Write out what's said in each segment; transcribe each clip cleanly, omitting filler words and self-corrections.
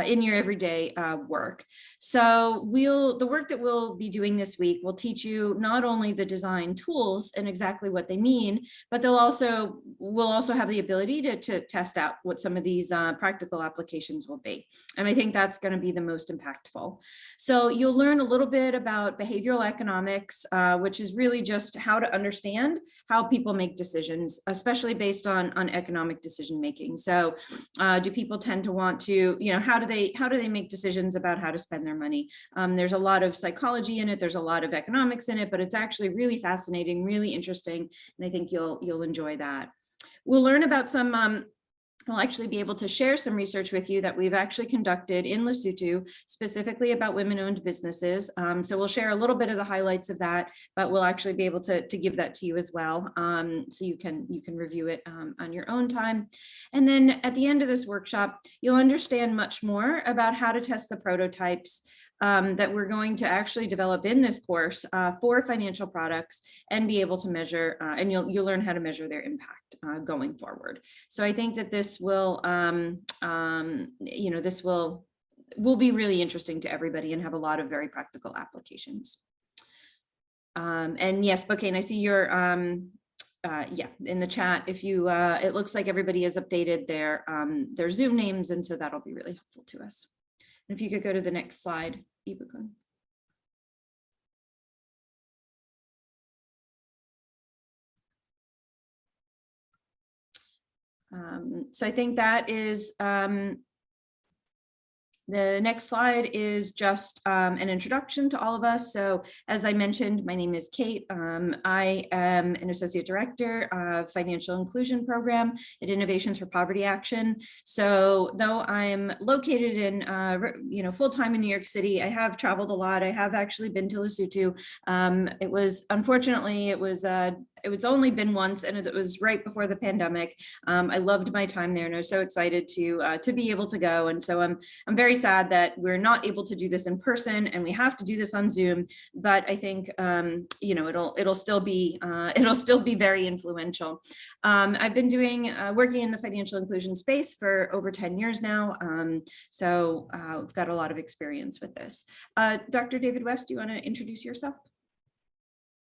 in your everyday work. So the work that we'll be doing this week will teach you not only the design tools and exactly what they mean, but we'll also have the ability to test out what some of these practical applications will be. And I think that's going to be the most impactful. So you'll learn a little bit about behavioral economics, which is really just how to understand how people make decisions, especially based on economic decision making. So do people tend to want to, how do they make decisions about how to spend their money? There's a lot of psychology in it. There's a lot of economics in it, but it's actually really fascinating, really interesting. And I think you'll enjoy that. We'll learn about some I'll actually be able to share some research with you that we've actually conducted in Lesotho, specifically about women-owned businesses. So we'll share a little bit of the highlights of that, but we'll actually be able to give that to you as well, so you can review it on your own time. And then at the end of this workshop, you'll understand much more about how to test the prototypes that we're going to actually develop in this course for financial products, and be able to measure, and you'll learn how to measure their impact going forward. So I think that this will, this will be really interesting to everybody and have a lot of very practical applications. And yes, Bouquet, I see your, in the chat, if you, it looks like everybody has updated their Zoom names, and so that'll be really helpful to us. And if you could go to the next slide, Ibukun. So I think that is, the next slide is just an introduction to all of us. So as I mentioned, my name is Kate. I am an Associate Director of Financial Inclusion Program at Innovations for Poverty Action. So though I'm located in, full-time in New York City, I have traveled a lot. I have actually been to Lesotho. Unfortunately, it was only been once, and it was right before the pandemic. I loved my time there, and I was so excited to be able to go. And so I'm very sad that we're not able to do this in person, and we have to do this on Zoom. But I think it'll still be very influential. I've been working in the financial inclusion space for over 10 years now, so I've got a lot of experience with this. Dr. David West, do you want to introduce yourself?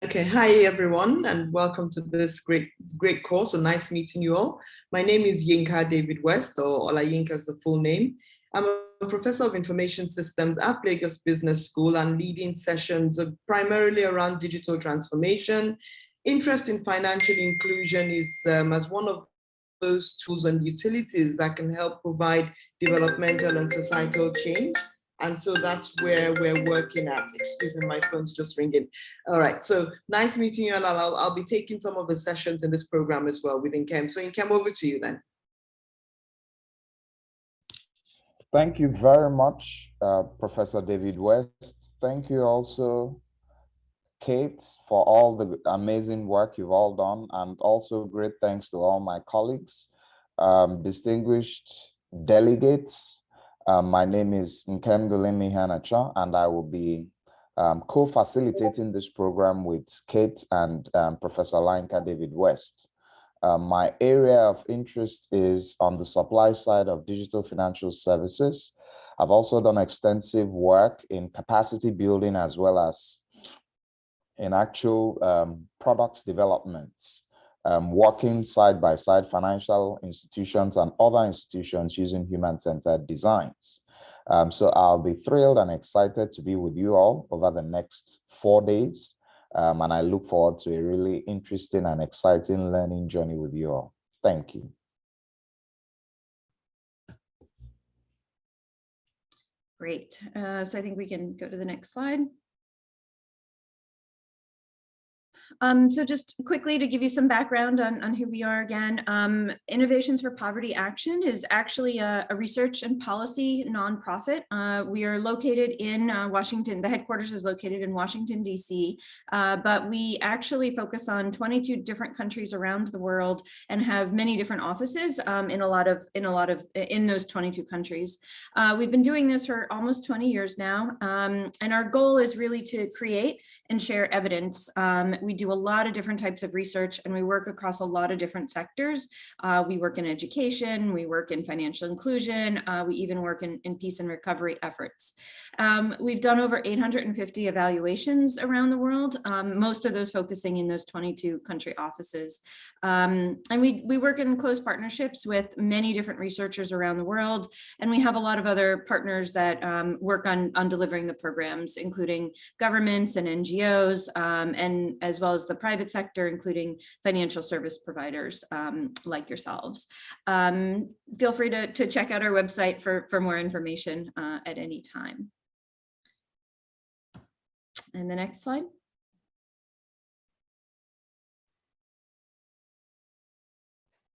Okay, hi everyone, and welcome to this great course. And nice meeting you all. My name is Yinka David West, or Ola Yinka is the full name. I'm a professor of information systems at Lagos Business School and leading sessions primarily around digital transformation. Interest in financial inclusion is as one of those tools and utilities that can help provide developmental and societal change. And so that's where we're working at. Excuse me, my phone's just ringing. All right, so nice meeting you, and I'll be taking some of the sessions in this program as well with Nkem. So Nkem, over to you then. Thank you very much, Professor David West. Thank you also, Kate, for all the amazing work you've all done, and also great thanks to all my colleagues, distinguished delegates. My name is Nkem Golemi Hanacha, and I will be co-facilitating this program with Kate and Professor Yinka David West. My area of interest is on the supply side of digital financial services. I've also done extensive work in capacity building as well as in actual products developments, working side by side financial institutions and other institutions using human-centered designs. So I'll be thrilled and excited to be with you all over the next 4 days. And I look forward to a really interesting and exciting learning journey with you all. Thank you. Great. So I think we can go to the next slide. So just quickly to give you some background on who we are again, Innovations for Poverty Action is actually a research and policy nonprofit. We are located in Washington. The headquarters is located in Washington, D.C., but we actually focus on 22 different countries around the world and have many different offices in those 22 countries. We've been doing this for almost 20 years now, and our goal is really to create and share evidence. We do do a lot of different types of research, and we work across a lot of different sectors. We work in education, we work in financial inclusion, we even work in peace and recovery efforts. We've done over 850 evaluations around the world, most of those focusing in those 22 country offices. And we work in close partnerships with many different researchers around the world, and we have a lot of other partners that work on delivering the programs, including governments and NGOs, and as well as the private sector, including financial service providers like yourselves. Feel free to check out our website for more information at any time. And the next slide.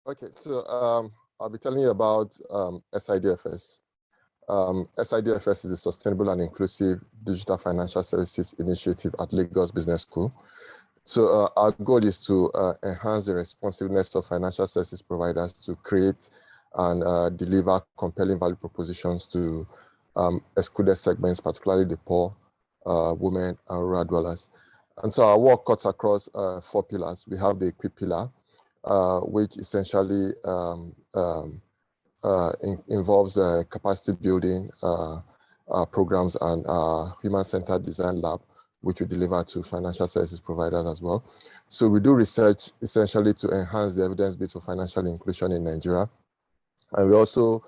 Okay, so I'll be telling you about SIDFS. SIDFS is the Sustainable and Inclusive Digital Financial Services Initiative at Lagos Business School. So our goal is to enhance the responsiveness of financial services providers to create and deliver compelling value propositions to excluded segments, particularly the poor, women, and rural dwellers. And so our work cuts across 4 pillars. We have the equip pillar, which essentially involves capacity building programs and human-centered design lab, which we deliver to financial services providers as well. So we do research essentially to enhance the evidence base of financial inclusion in Nigeria. And we also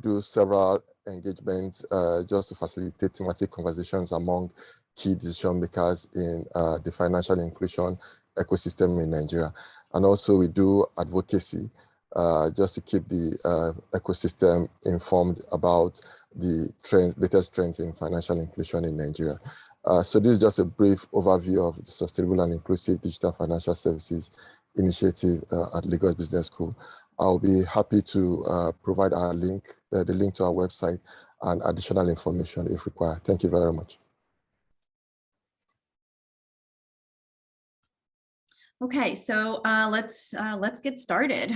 do several engagements just to facilitate thematic conversations among key decision makers in the financial inclusion ecosystem in Nigeria. And also we do advocacy just to keep the ecosystem informed about the latest trends in financial inclusion in Nigeria. So this is just a brief overview of the Sustainable and Inclusive Digital Financial Services Initiative at Lagos Business School. I'll be happy to provide our link, the link to our website and additional information if required. Thank you very much. Okay, so let's get started.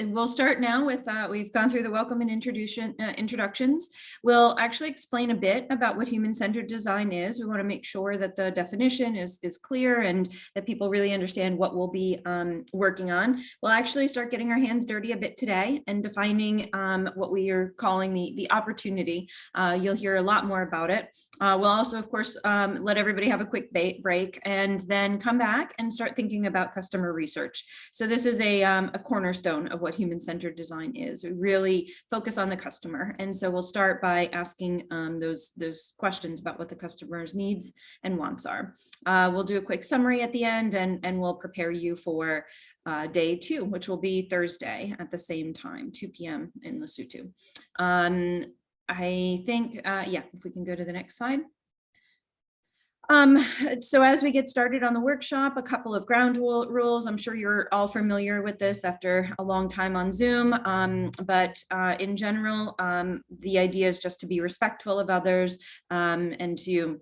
We'll start now with, we've gone through the welcome and introductions. We'll actually explain a bit about what human-centered design is. We want to make sure that the definition is clear and that people really understand what we'll be working on. We'll actually start getting our hands dirty a bit today and defining what we are calling the opportunity. You'll hear a lot more about it. We'll also, of course, let everybody have a quick break and then come back and start thinking about customer research. So this is a cornerstone of what human-centered design is. We really focus on the customer. And so we'll start by asking those questions about what the customer's needs and wants are. We'll do a quick summary at the end and we'll prepare you for day 2, which will be Thursday at the same time, 2 p.m. in Lesotho. I think, yeah, if we can go to the next slide. So as we get started on the workshop, a couple of ground rules. I'm sure you're all familiar with this after a long time on Zoom, but in general, the idea is just to be respectful of others and to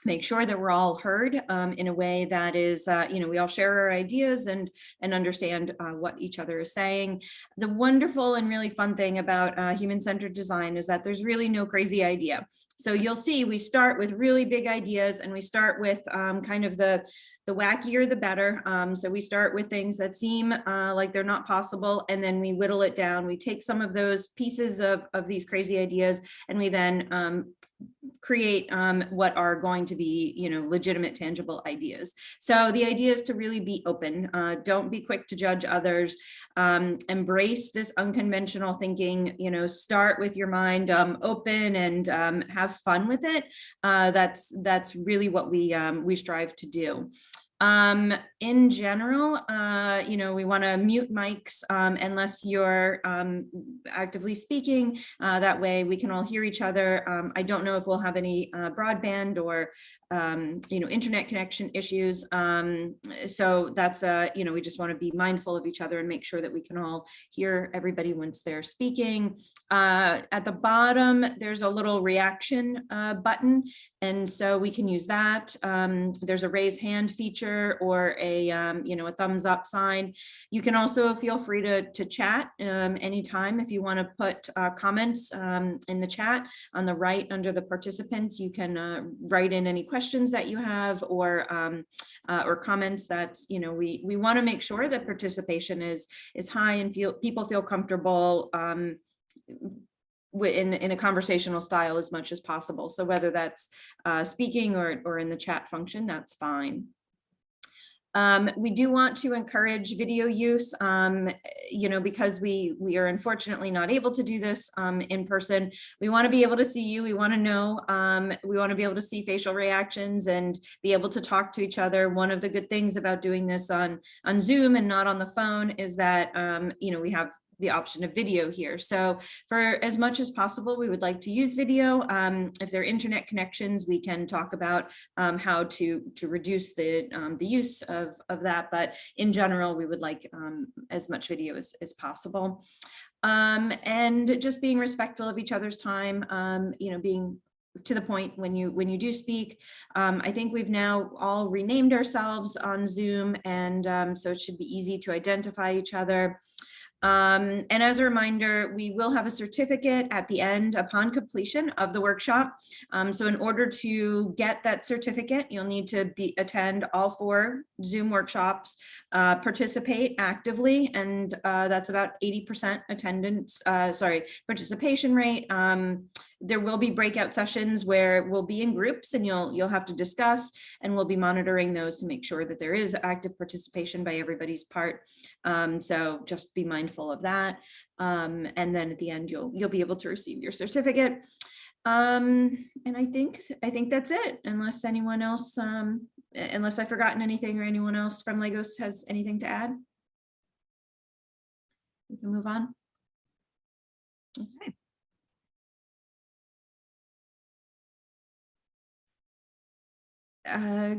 make sure that we're all heard in a way that is, we all share our ideas and understand what each other is saying. The wonderful and really fun thing about human-centered design is that there's really no crazy idea. So you'll see we start with really big ideas and we start with kind of the wackier, the better. So we start with things that seem like they're not possible, and then we whittle it down. We take some of those pieces of these crazy ideas and we then create what are going to be, legitimate, tangible ideas. So the idea is to really be open. Don't be quick to judge others. Embrace this unconventional thinking. Start with your mind open and have fun with it. That's really what we strive to do. In general, we want to mute mics unless you're actively speaking. That way we can all hear each other. I don't know if we'll have any broadband or internet connection issues. So that's we just want to be mindful of each other and make sure that we can all hear everybody once they're speaking. At the bottom, there's a little reaction button, and so we can use that. There's a raise hand feature picture or a, a thumbs up sign. You can also feel free to chat anytime. If you want to put comments in the chat on the right under the participants, you can write in any questions that you have or comments that, we want to make sure that participation is high and people feel comfortable in a conversational style as much as possible. So whether that's speaking or in the chat function, that's fine. We do want to encourage video use, because we are unfortunately not able to do this in person. We want to be able to see you. We want to know, we want to be able to see facial reactions and be able to talk to each other. One of the good things about doing this on Zoom and not on the phone is that, we have the option of video here. So for as much as possible, we would like to use video. If there are internet connections, we can talk about how to reduce the use of that. But in general, we would like as much video as possible. And just being respectful of each other's time, being to the point when you do speak. I think we've now all renamed ourselves on Zoom, and so it should be easy to identify each other. And as a reminder, we will have a certificate at the end upon completion of the workshop. So in order to get that certificate, you'll need to attend all 4 Zoom workshops, participate actively, and that's about 80% participation rate. There will be breakout sessions where we'll be in groups and you'll have to discuss, and we'll be monitoring those to make sure that there is active participation by everybody's part. So just be mindful of that. And then at the end, you'll be able to receive your certificate. And I think that's it, unless anyone else, unless I've forgotten anything or anyone else from Lagos has anything to add. We can move on. Okay.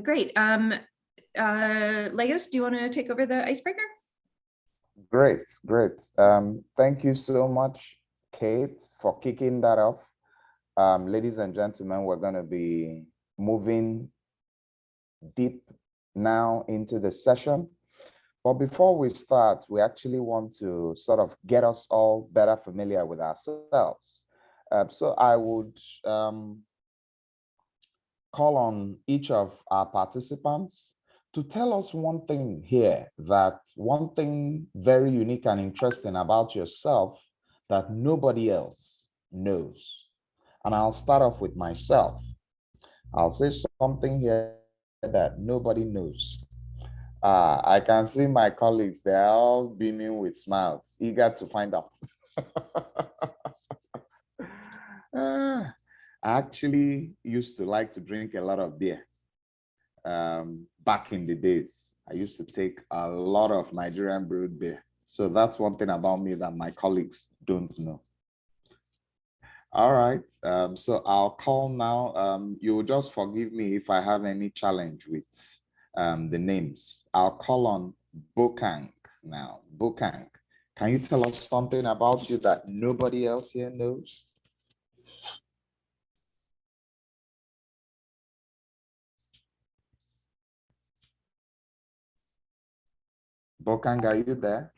Great. Lagos, do you want to take over the icebreaker? Great. Thank you so much, Kate, for kicking that off. Ladies and gentlemen, we're going to be moving deep now into the session. But before we start, we actually want to sort of get us all better familiar with ourselves. So I would call on each of our participants to tell us one thing very unique and interesting about yourself that nobody else knows. And I'll start off with myself. I'll say something here that nobody knows. I can see my colleagues, they're all beaming with smiles, eager to find out. I actually used to like to drink a lot of beer. Back in the days, I used to take a lot of Nigerian brewed beer. So that's one thing about me that my colleagues don't know. All right, so I'll call now. You will just forgive me if I have any challenge with the names. I'll call on Bokang now. Bokang, can you tell us something about you that nobody else here knows? Bokang, are you there?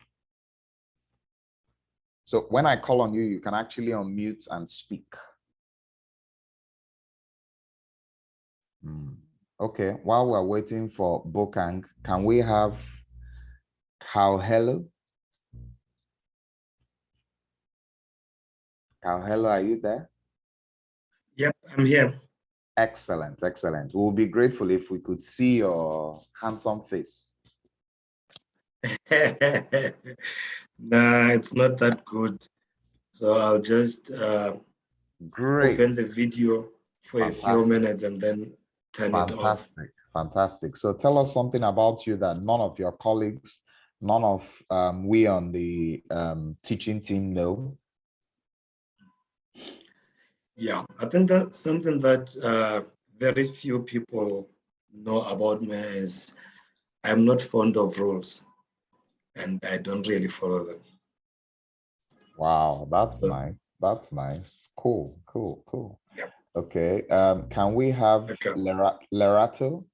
So when I call on you, you can actually unmute and speak. Okay, while we're waiting for Bokang, can we have Kauhelo? Kauhelo, are you there? Yep, I'm here. Excellent. We'll be grateful if we could see your handsome face. Nah, it's not that good. So I'll just open the video for a few minutes and then turn it off. Fantastic. So tell us something about you that none of your colleagues, none of we on the teaching team know. Yeah, I think that's something that very few people know about me is I'm not fond of rules and I don't really follow them. Wow, that's nice. Cool. Yep. Okay, can we have Lerato?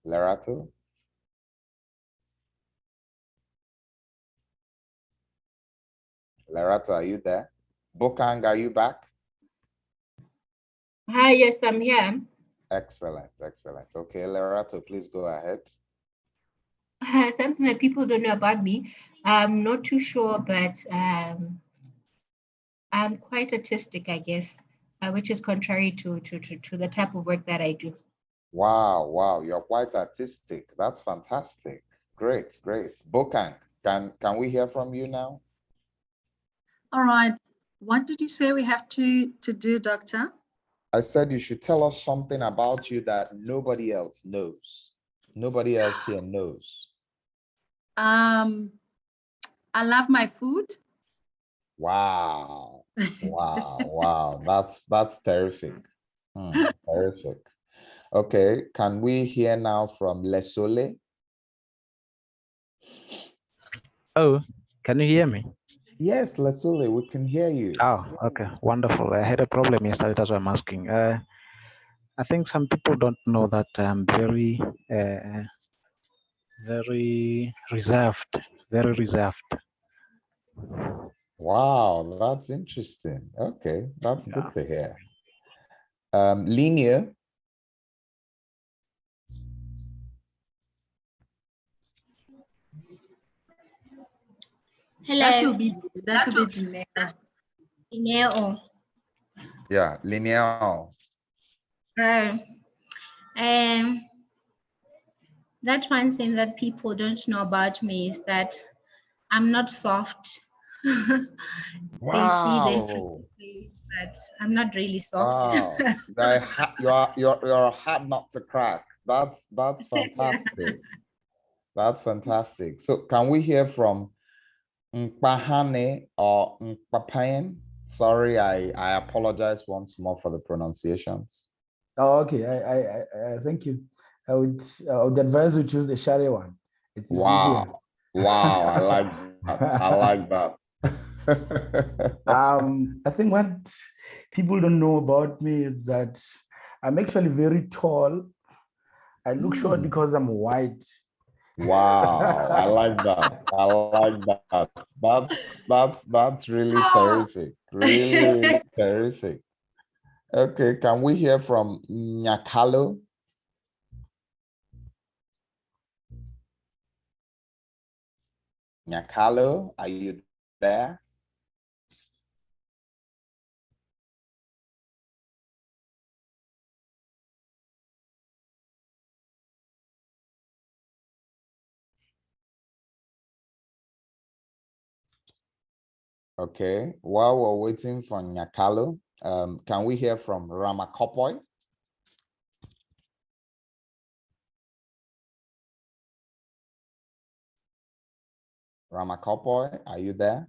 Lerato? Lerato, are you there? Bokang, are you back? Hi, yes, I'm here. Excellent, excellent. Okay, Lerato, please go ahead. Something that people don't know about me, I'm not too sure, but I'm quite artistic, I guess, which is contrary to the type of work that I do. Wow, wow, you're quite artistic. That's fantastic. Great, great. Bokang, can we hear from you now? All right. What did you say we have to do, Doctor? I said you should tell us something about you that nobody else knows. Nobody else here knows. I love my food. Wow. Wow, wow. That's terrific. Terrific. Okay, can we hear now from Lesole? Oh, can you hear me? Yes, Lesole, we can hear you. Oh, okay, wonderful. I had a problem yesterday, that's why I'm asking. I think some people don't know that I'm very reserved, very reserved. Wow, that's interesting. Okay, that's Yeah. good to hear. Linear. Hello. That will be Dineo. Dineo. Yeah, linear. That's one thing that people don't know about me is that I'm not soft. They see frequently, but I'm not really soft. Wow. You're hard not to crack. That's fantastic. That's fantastic. So can we hear from Mpahane or Mpapayan? Sorry, I apologize once more for the pronunciations. Oh, okay. I thank you. I would advise you to choose the Shari one. It's easier. Wow, I like that. I like that. I think what people don't know about me is that I'm actually very tall. I look short because I'm white. Wow, I like that. I like that. That's really terrific. Really terrific. Okay, can we hear from Nyakalo? Nyakalo, are you there? Okay, while we're waiting for Nyakalo, can we hear from Ramakopoi? Ramakopoi, are you there?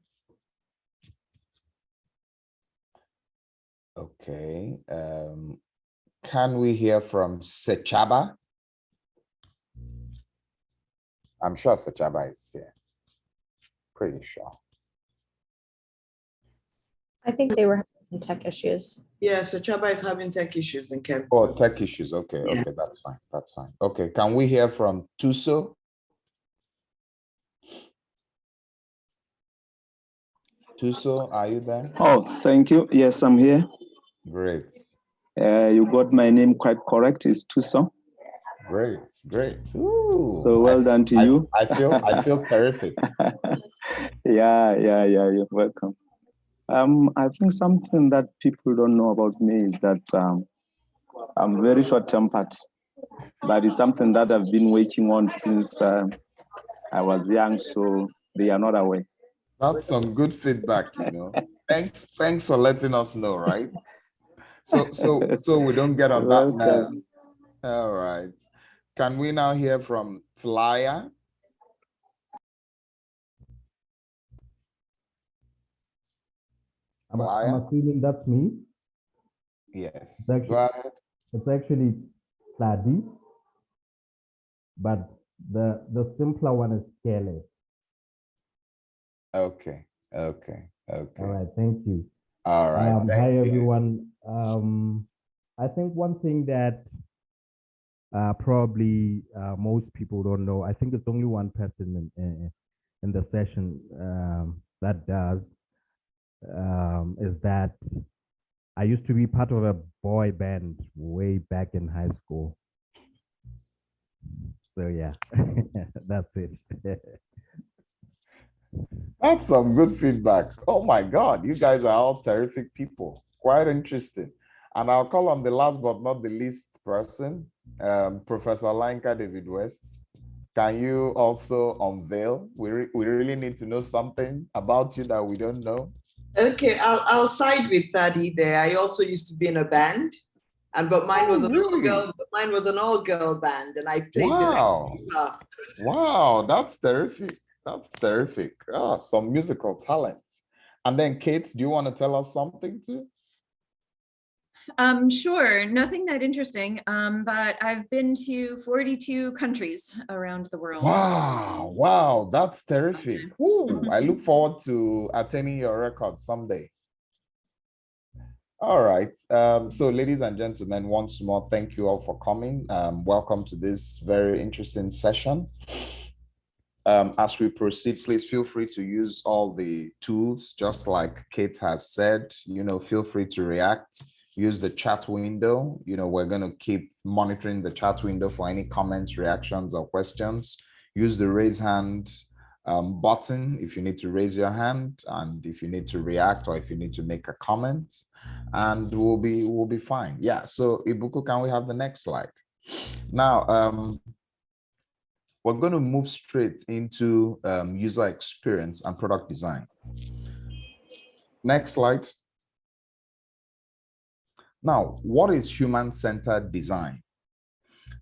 Okay, can we hear from Sechaba? I'm sure Sechaba is here. Pretty sure. I think they were having some tech issues. Yeah, so Chaba is having tech issues in Kemp. Oh, tech issues. Okay, Yeah. okay, that's fine. That's fine. Okay, can we hear from Tuso? Tuso, are you there? Oh, thank you. Yes, I'm here. Great. You got my name quite correct. It's Tuso. Great, great. Ooh, So well done to you. I feel terrific. Yeah, you're welcome. I think something that people don't know about me is that I'm very short-tempered. That is something that I've been working on since I was young, so they are not aware. That's some good feedback, you know. Thanks for letting us know, right? So we don't get on that nerve. All right. Can we now hear from Tlaya? I'm assuming that's me. Yes. Go ahead. It's actually Tladi, but the simpler one is Kele. Okay. All right, thank you. All right. Hi everyone. I think one thing that Probably most people don't know. I think it's only one person in the session that does. Is that I used to be part of a boy band way back in high school. So yeah, that's it. That's some good feedback. Oh my God, you guys are all terrific people. Quite interesting. And I'll call on the last but not the least person, Professor Olayinka David West. Can you also unveil? We really need to know something about you that we don't know. Okay, I'll side with Thadi there. I also used to be in a band, but mine was an all-girl band, and I played the guitar. Wow, that's terrific. That's terrific. Ah, some musical talent. And then, Kate, do you want to tell us something too? Sure, nothing that interesting, but I've been to 42 countries around the world. Wow, that's terrific. Ooh, I look forward to attaining your record someday. All right. So ladies and gentlemen, once more, thank you all for coming. Welcome to this very interesting session. As we proceed, please feel free to use all the tools, just like Kate has said, feel free to react, use the chat window. We're going to keep monitoring the chat window for any comments, reactions, or questions. Use the raise hand button if you need to raise your hand, and if you need to react or if you need to make a comment, and we'll be fine. Yeah. So Ibuku, can we have the next slide? Now, we're going to move straight into user experience and product design. Next slide. Now, what is human-centered design?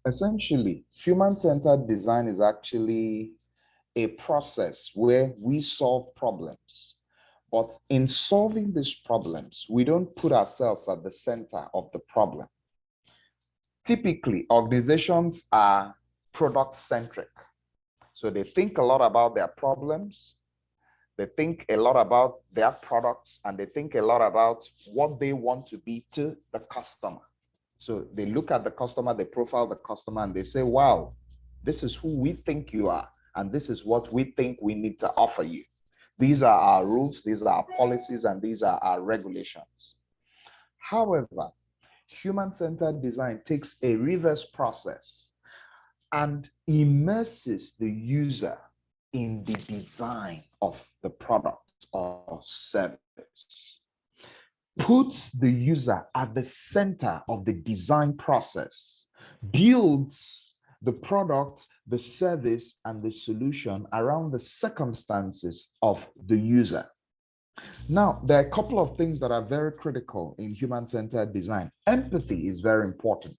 Essentially, human-centered design is actually a process where we solve problems. But in solving these problems, we don't put ourselves at the center of the problem. Typically, organizations are product-centric. So they think a lot about their problems, they think a lot about their products, and they think a lot about what they want to be to the customer. So they look at the customer, they profile the customer, and they say, wow, this is who we think you are, and this is what we think we need to offer you. These are our rules, these are our policies, and these are our regulations. However, human-centered design takes a reverse process and immerses the user in the design of the product or service. Puts the user at the center of the design process, builds the product, the service, and the solution around the circumstances of the user. Now, there are a couple of things that are very critical in human-centered design. Empathy is very important.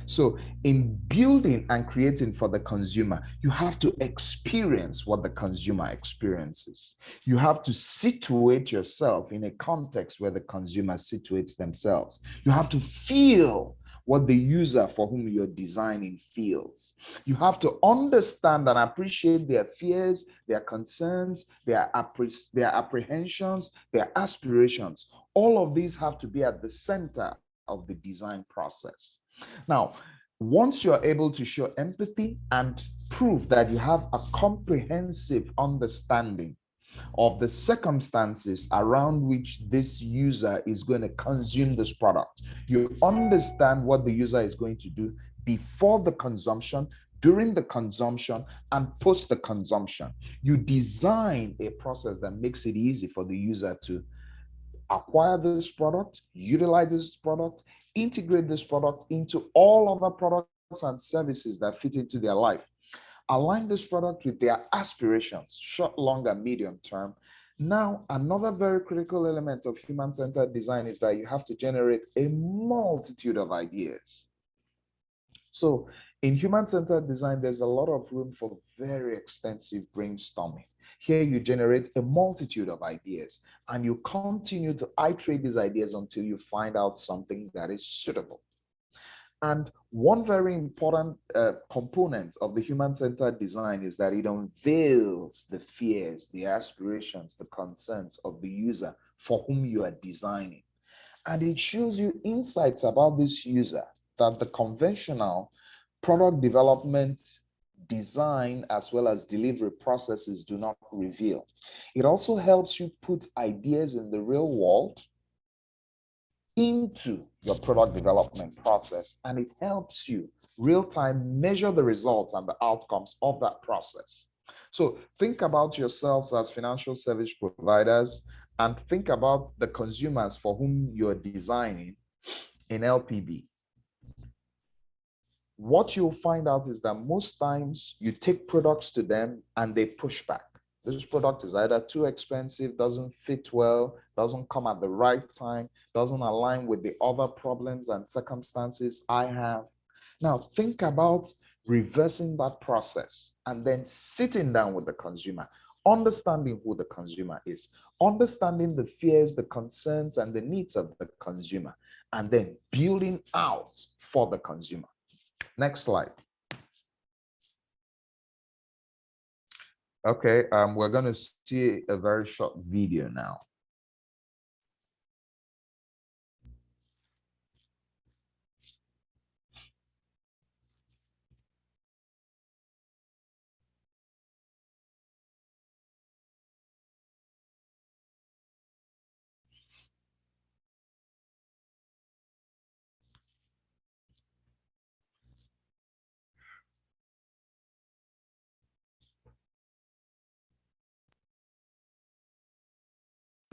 So in building and creating for the consumer, you have to experience what the consumer experiences. You have to situate yourself in a context where the consumer situates themselves. You have to feel what the user for whom you're designing feels. You have to understand and appreciate their fears, their concerns, their apprehensions, their aspirations. All of these have to be at the center of the design process. Now, once you're able to show empathy and prove that you have a comprehensive understanding of the circumstances around which this user is going to consume this product, you understand what the user is going to do before the consumption, during the consumption, and post the consumption. You design a process that makes it easy for the user to acquire this product, utilize this product, integrate this product into all other products and services that fit into their life. Align this product with their aspirations, short, long, and medium term. Now, another very critical element of human-centered design is that you have to generate a multitude of ideas. So in human-centered design, there's a lot of room for very extensive brainstorming. Here you generate a multitude of ideas and you continue to iterate these ideas until you find out something that is suitable. And one very important component of the human-centered design is that it unveils the fears, the aspirations, the concerns of the user for whom you are designing. And it shows you insights about this user that the conventional product development, design, as well as delivery processes do not reveal. It also helps you put ideas in the real world into your product development process, and it helps you real-time measure the results and the outcomes of that process. So think about yourselves as financial service providers and think about the consumers for whom you're designing in LPB. What you'll find out is that most times you take products to them and they push back. This product is either too expensive, doesn't fit well, doesn't come at the right time, doesn't align with the other problems and circumstances I have. Now, think about reversing that process and then sitting down with the consumer, understanding who the consumer is, understanding the fears, the concerns, and the needs of the consumer, and then building out for the consumer. Next slide. Okay, we're going to see a very short video now.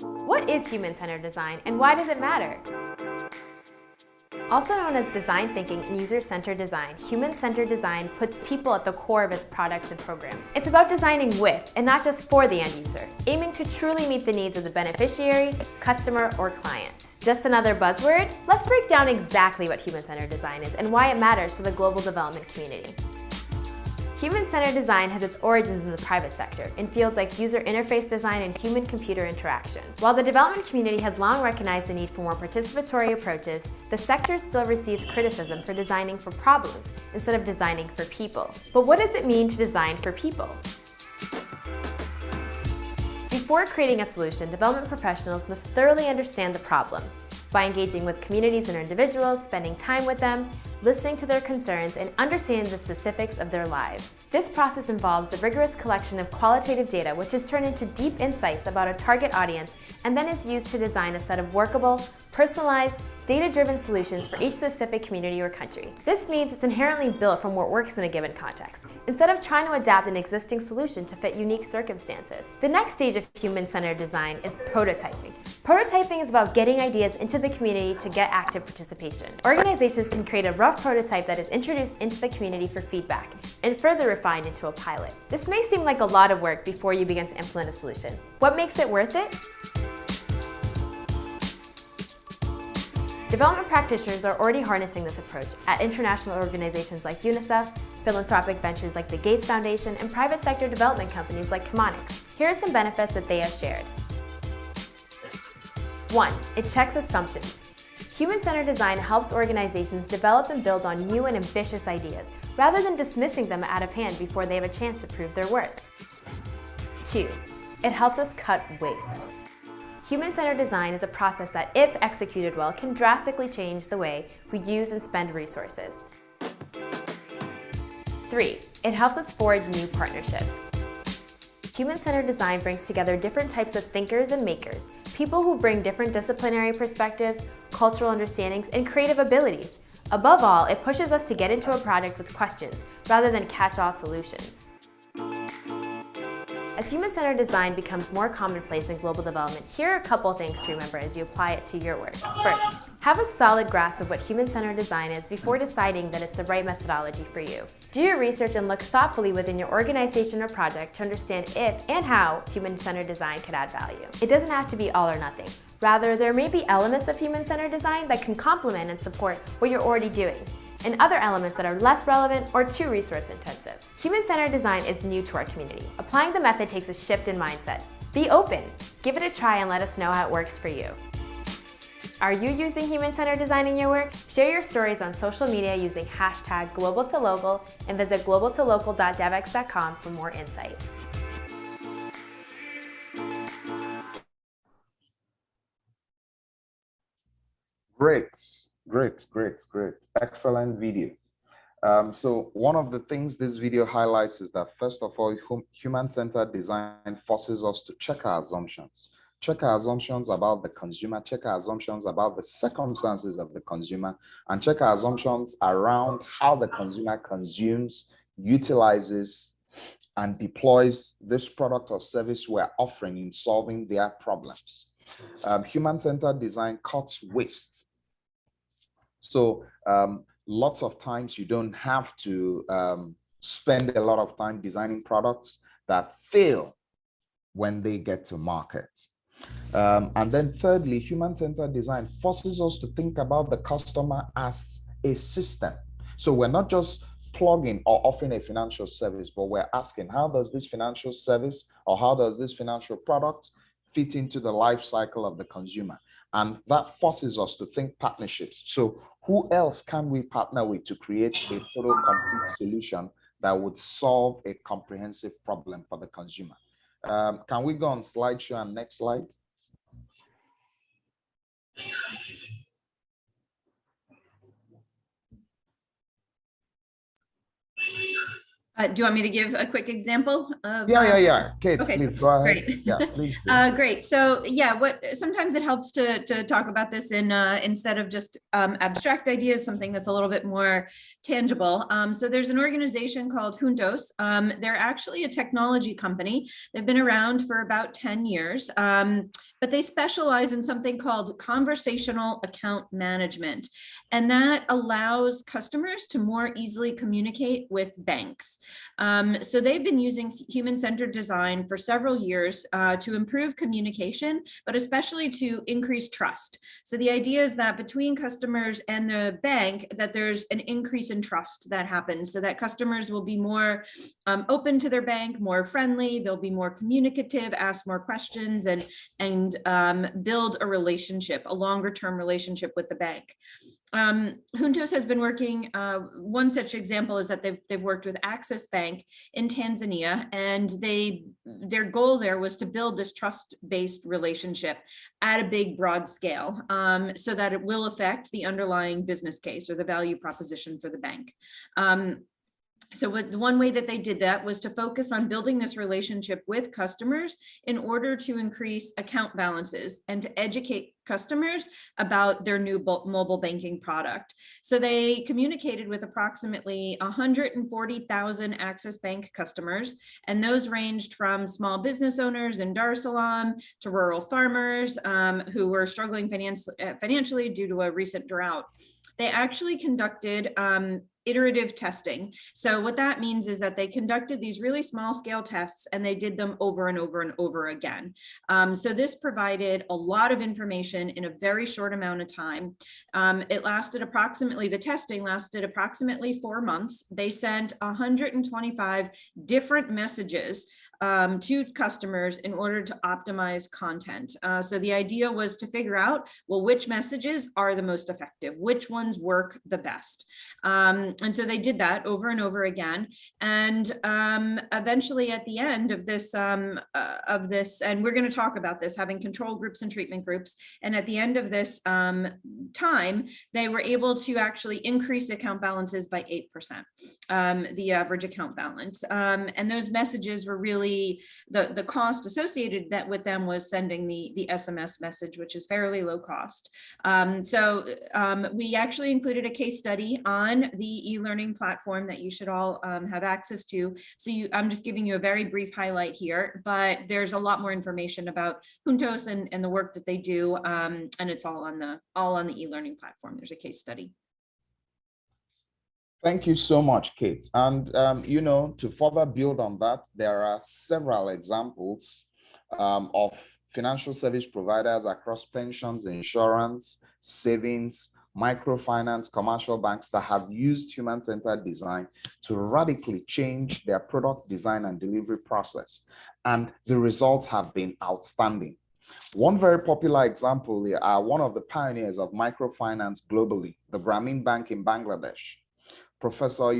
What is human-centered design and why does it matter? Also known as design thinking and user-centered design, human-centered design puts people at the core of its products and programs. It's about designing with and not just for the end user, aiming to truly meet the needs of the beneficiary, customer, or client. Just another buzzword? Let's break down exactly what human-centered design is and why it matters for the global development community. Human-centered design has its origins in the private sector, in fields like user interface design and human-computer interaction. While the development community has long recognized the need for more participatory approaches, the sector still receives criticism for designing for problems instead of designing for people. But what does it mean to design for people? Before creating a solution, development professionals must thoroughly understand the problem by engaging with communities and individuals, spending time with them, listening to their concerns, and understanding the specifics of their lives. This process involves the rigorous collection of qualitative data, which is turned into deep insights about a target audience and then is used to design a set of workable, personalized, data-driven solutions for each specific community or country. This means it's inherently built from what works in a given context, instead of trying to adapt an existing solution to fit unique circumstances. The next stage of human-centered design is prototyping. Prototyping is about getting ideas into the community to get active participation. Organizations can create a rough prototype that is introduced into the community for feedback and further refined into a pilot. This may seem like a lot of work before you begin to implement a solution. What makes it worth it? Development practitioners are already harnessing this approach at international organizations like UNICEF, philanthropic ventures like the Gates Foundation, and private sector development companies like Chemonics. Here are some benefits that they have shared. 1. It checks assumptions. Human-centered design helps organizations develop and build on new and ambitious ideas, rather than dismissing them out of hand before they have a chance to prove their work. 2. It helps us cut waste. Human-centered design is a process that, if executed well, can drastically change the way we use and spend resources. 3. It helps us forge new partnerships. Human-centered design brings together different types of thinkers and makers, people who bring different disciplinary perspectives, cultural understandings, and creative abilities. Above all, it pushes us to get into a project with questions, rather than catch-all solutions. As human-centered design becomes more commonplace in global development, here are a couple things to remember as you apply it to your work. First, have a solid grasp of what human-centered design is before deciding that it's the right methodology for you. Do your research and look thoughtfully within your organization or project to understand if and how human-centered design could add value. It doesn't have to be all or nothing. Rather, there may be elements of human-centered design that can complement and support what you're already doing, and other elements that are less relevant or too resource-intensive. Human-centered design is new to our community. Applying the method takes a shift in mindset. Be open, give it a try, and let us know how it works for you. Are you using human-centered design in your work? Share your stories on social media using #GlobalToLocal and visit globaltolocal.devx.com for more insight. Great, great, great, great. Excellent video. So one of the things this video highlights is that, first of all, human-centered design forces us to check our assumptions. Check our assumptions about the consumer, check our assumptions about the circumstances of the consumer, and check our assumptions around how the consumer consumes, utilizes, and deploys this product or service we're offering in solving their problems. Human-centered design cuts waste. So lots of times you don't have to spend a lot of time designing products that fail when they get to market. And then thirdly, human-centered design forces us to think about the customer as a system. So we're not just plugging or offering a financial service, but we're asking, how does this financial service or how does this financial product fit into the life cycle of the consumer? And that forces us to think partnerships. So who else can we partner with to create a total complete solution that would solve a comprehensive problem for the consumer? Can we go on slideshow and next slide? Do you want me to give a quick example of? Yeah. Kate, okay, please go ahead. Great. Yeah, please do. Great. So yeah, sometimes it helps to talk about this in instead of just abstract ideas, something that's a little bit more tangible. So there's an organization called Juntos. They're actually a technology company. They've been around for about 10 years, but they specialize in something called conversational account management. And that allows customers to more easily communicate with banks. So they've been using human-centered design for several years to improve communication, but especially to increase trust. So the idea is that between customers and the bank, that there's an increase in trust that happens, so that customers will be more open to their bank, more friendly, they'll be more communicative, ask more questions, and build a relationship, a longer-term relationship with the bank. Juntos has been working, one such example is that they've worked with Access Bank in Tanzania, and their goal there was to build this trust-based relationship at a big, broad scale, so that it will affect the underlying business case or the value proposition for the bank. So one way that they did that was to focus on building this relationship with customers in order to increase account balances and to educate customers about their new mobile banking product. So they communicated with approximately 140,000 Access Bank customers, and those ranged from small business owners in Dar es Salaam to rural farmers who were struggling financially due to a recent drought. They actually conducted iterative testing. So what that means is that they conducted these really small scale tests and they did them over and over and over again. So this provided a lot of information in a very short amount of time. The testing lasted approximately 4 months. They sent 125 different messages to customers in order to optimize content. So the idea was to figure out, well, which messages are the most effective, which ones work the best. And so they did that over and over again. And eventually at the end of this, and we're going to talk about this, having control groups and treatment groups. And at the end of this time, they were able to actually increase account balances by 8%, the average account balance. And those messages were really, the cost associated with them was sending the SMS message, which is fairly low cost. So we actually included a case study on the e-learning platform that you should all have access to. So I'm just giving you a very brief highlight here, but there's a lot more information about Juntos and the work that they do, and it's all on the e-learning platform. There's a case study. Thank you so much, Kate. And, to further build on that, there are several examples of financial service providers across pensions, insurance, savings, microfinance, commercial banks that have used human-centered design to radically change their product design and delivery process. And the results have been outstanding. One very popular example, one of the pioneers of microfinance globally, the Grameen Bank in Bangladesh. Professor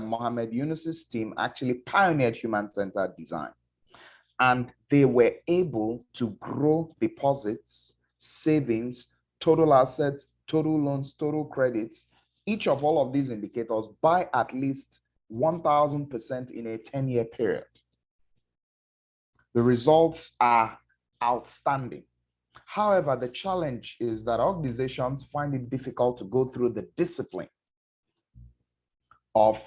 Mohammed Yunus's team actually pioneered human-centered design, and they were able to grow deposits, savings, total assets, total loans, total credits each of all of these indicators by at least 1,000% in a 10-year period. The results are outstanding. However, the challenge is that organizations find it difficult to go through the discipline of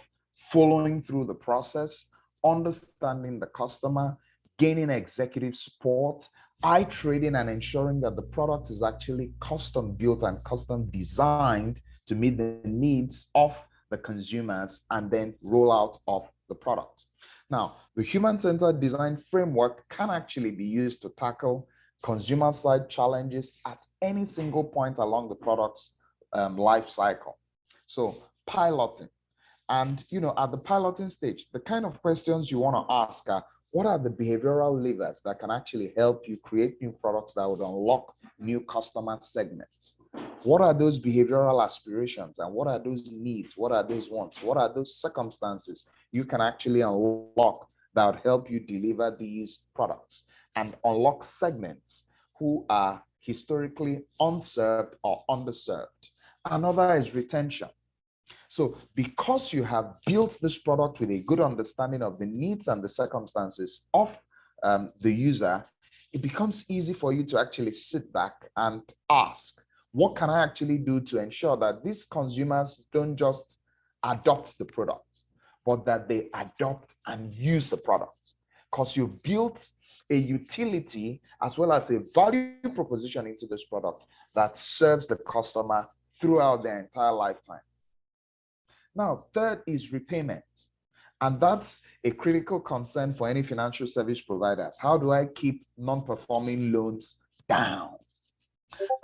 following through the process, understanding the customer, gaining executive support, iterating and ensuring that the product is actually custom built and custom designed to meet the needs of the consumers, and then roll out of the product. Now, the human-centered design framework can actually be used to tackle consumer-side challenges at any single point along the product's life cycle. So piloting. And at the piloting stage, the kind of questions you want to ask are, what are the behavioral levers that can actually help you create new products that would unlock new customer segments? What are those behavioral aspirations, and what are those needs? What are those wants? What are those circumstances you can actually unlock that would help you deliver these products and unlock segments who are historically unserved or underserved? Another is retention. So because you have built this product with a good understanding of the needs and the circumstances of the user, it becomes easy for you to actually sit back and ask, what can I actually do to ensure that these consumers don't just adopt the product, but that they adopt and use the product? Because you've built a utility as well as a value proposition into this product that serves the customer throughout their entire lifetime. Now, third is repayment. And that's a critical concern for any financial service providers. How do I keep non-performing loans down?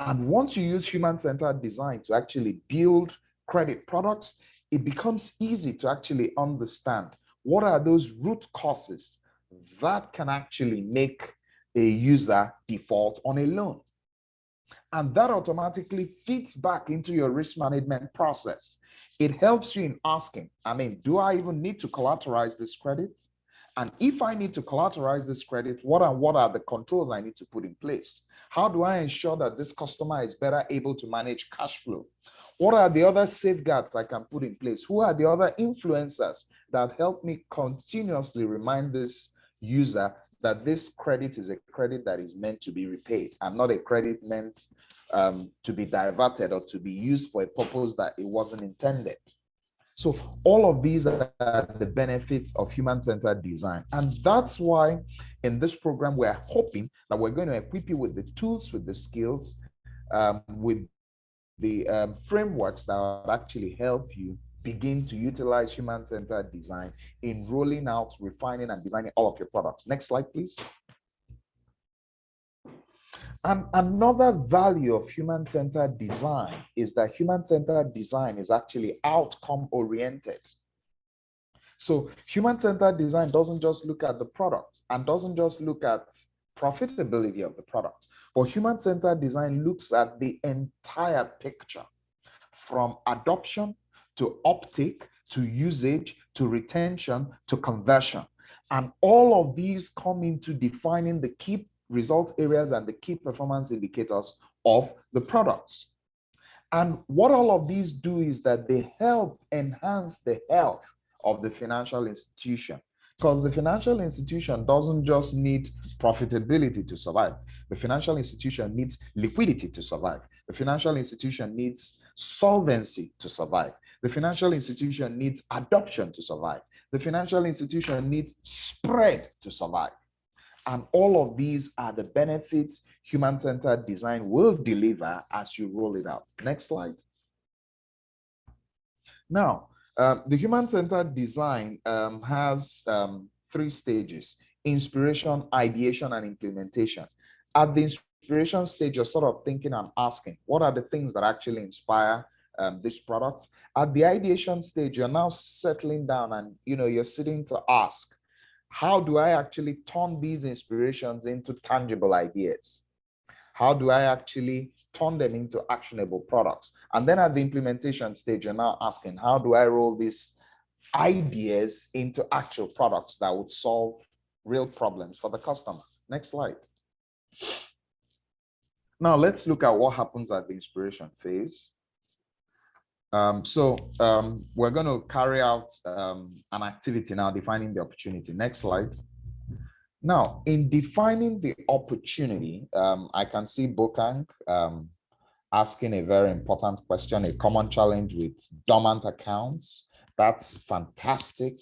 And once you use human-centered design to actually build credit products, it becomes easy to actually understand what are those root causes that can actually make a user default on a loan. And that automatically feeds back into your risk management process. It helps you in asking, do I even need to collateralize this credit? And if I need to collateralize this credit, what are the controls I need to put in place? How do I ensure that this customer is better able to manage cash flow? What are the other safeguards I can put in place? Who are the other influencers that help me continuously remind this user that this credit is a credit that is meant to be repaid and not a credit meant to be diverted or to be used for a purpose that it wasn't intended? So all of these are the benefits of human-centered design. And that's why in this program, we're hoping that we're going to equip you with the tools, with the skills, with the frameworks that will actually help you begin to utilize human-centered design in rolling out, refining, and designing all of your products. Next slide, please. And another value of human-centered design is that human-centered design is actually outcome-oriented. So human-centered design doesn't just look at the product and doesn't just look at profitability of the product, but human-centered design looks at the entire picture, from adoption to uptake to usage to retention to conversion. And all of these come into defining the key result areas and the key performance indicators of the products. And what all of these do is that they help enhance the health of the financial institution, because the financial institution doesn't just need profitability to survive. The financial institution needs liquidity to survive. The financial institution needs solvency to survive. The financial institution needs adoption to survive. The financial institution needs spread to survive. And all of these are the benefits human-centered design will deliver as you roll it out. Next slide. Now, the human-centered design has 3 stages: inspiration, ideation, and implementation. At the inspiration stage, you're sort of thinking and asking, what are the things that actually inspire this product? At the ideation stage, you're now settling down and you're sitting to ask, how do I actually turn these inspirations into tangible ideas? How do I actually turn them into actionable products? And then at the implementation stage, you're now asking, how do I roll these ideas into actual products that would solve real problems for the customer? Next slide. Now let's look at what happens at the inspiration phase. We're going to carry out an activity now, defining the opportunity. Next slide. Now, in defining the opportunity, I can see Bokang asking a very important question, a common challenge with dormant accounts. That's fantastic.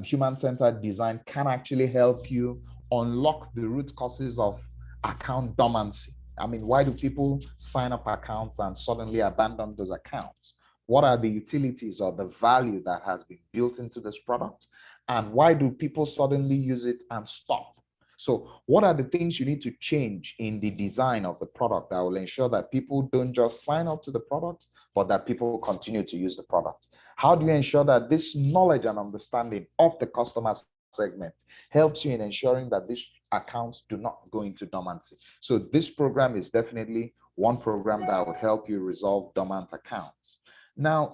Human-centered design can actually help you unlock the root causes of account dormancy. I mean, why do people sign up accounts and suddenly abandon those accounts? What are the utilities or the value that has been built into this product? And why do people suddenly use it and stop? So what are the things you need to change in the design of the product that will ensure that people don't just sign up to the product, but that people continue to use the product? How do you ensure that this knowledge and understanding of the customer segment helps you in ensuring that these accounts do not go into dormancy? So this program is definitely one program that would help you resolve dormant accounts. Now,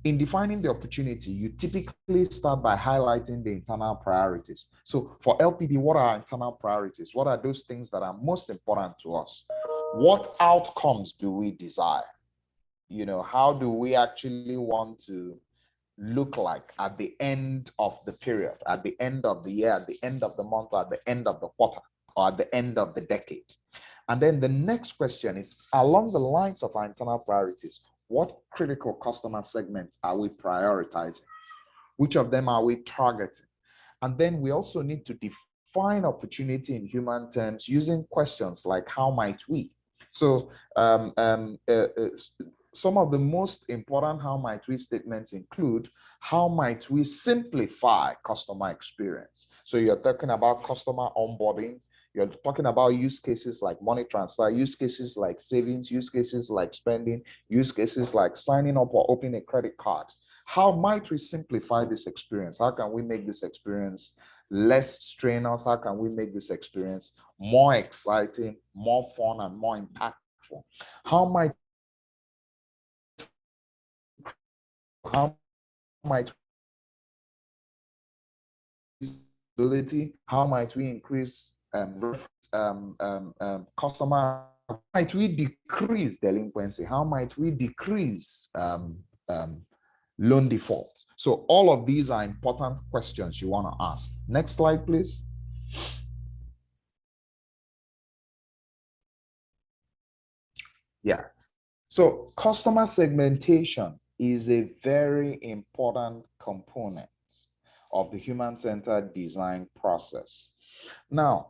in defining the opportunity, you typically start by highlighting the internal priorities. So for LPD, what are our internal priorities? What are those things that are most important to us? What outcomes do we desire? You know, how do we actually want to look like at the end of the period, at the end of the year, at the end of the month, or at the end of the quarter, or at the end of the decade? And then the next question is, along the lines of our internal priorities, what critical customer segments are we prioritizing? Which of them are we targeting? And then we also need to define opportunity in human terms using questions like, how might we? So some of the most important how might we statements include, how might we simplify customer experience? So you're talking about customer onboarding, you're talking about use cases like money transfer, use cases like savings, use cases like spending, use cases like signing up or opening a credit card. How might we simplify this experience? How can we make this experience less strenuous? How can we make this experience more exciting, more fun, and more impactful? How might how might we increase customer? How might we decrease delinquency? How might we decrease loan default? So all of these are important questions you want to ask. Next slide, please. Yeah. So customer segmentation is a very important component of the human-centered design process. Now,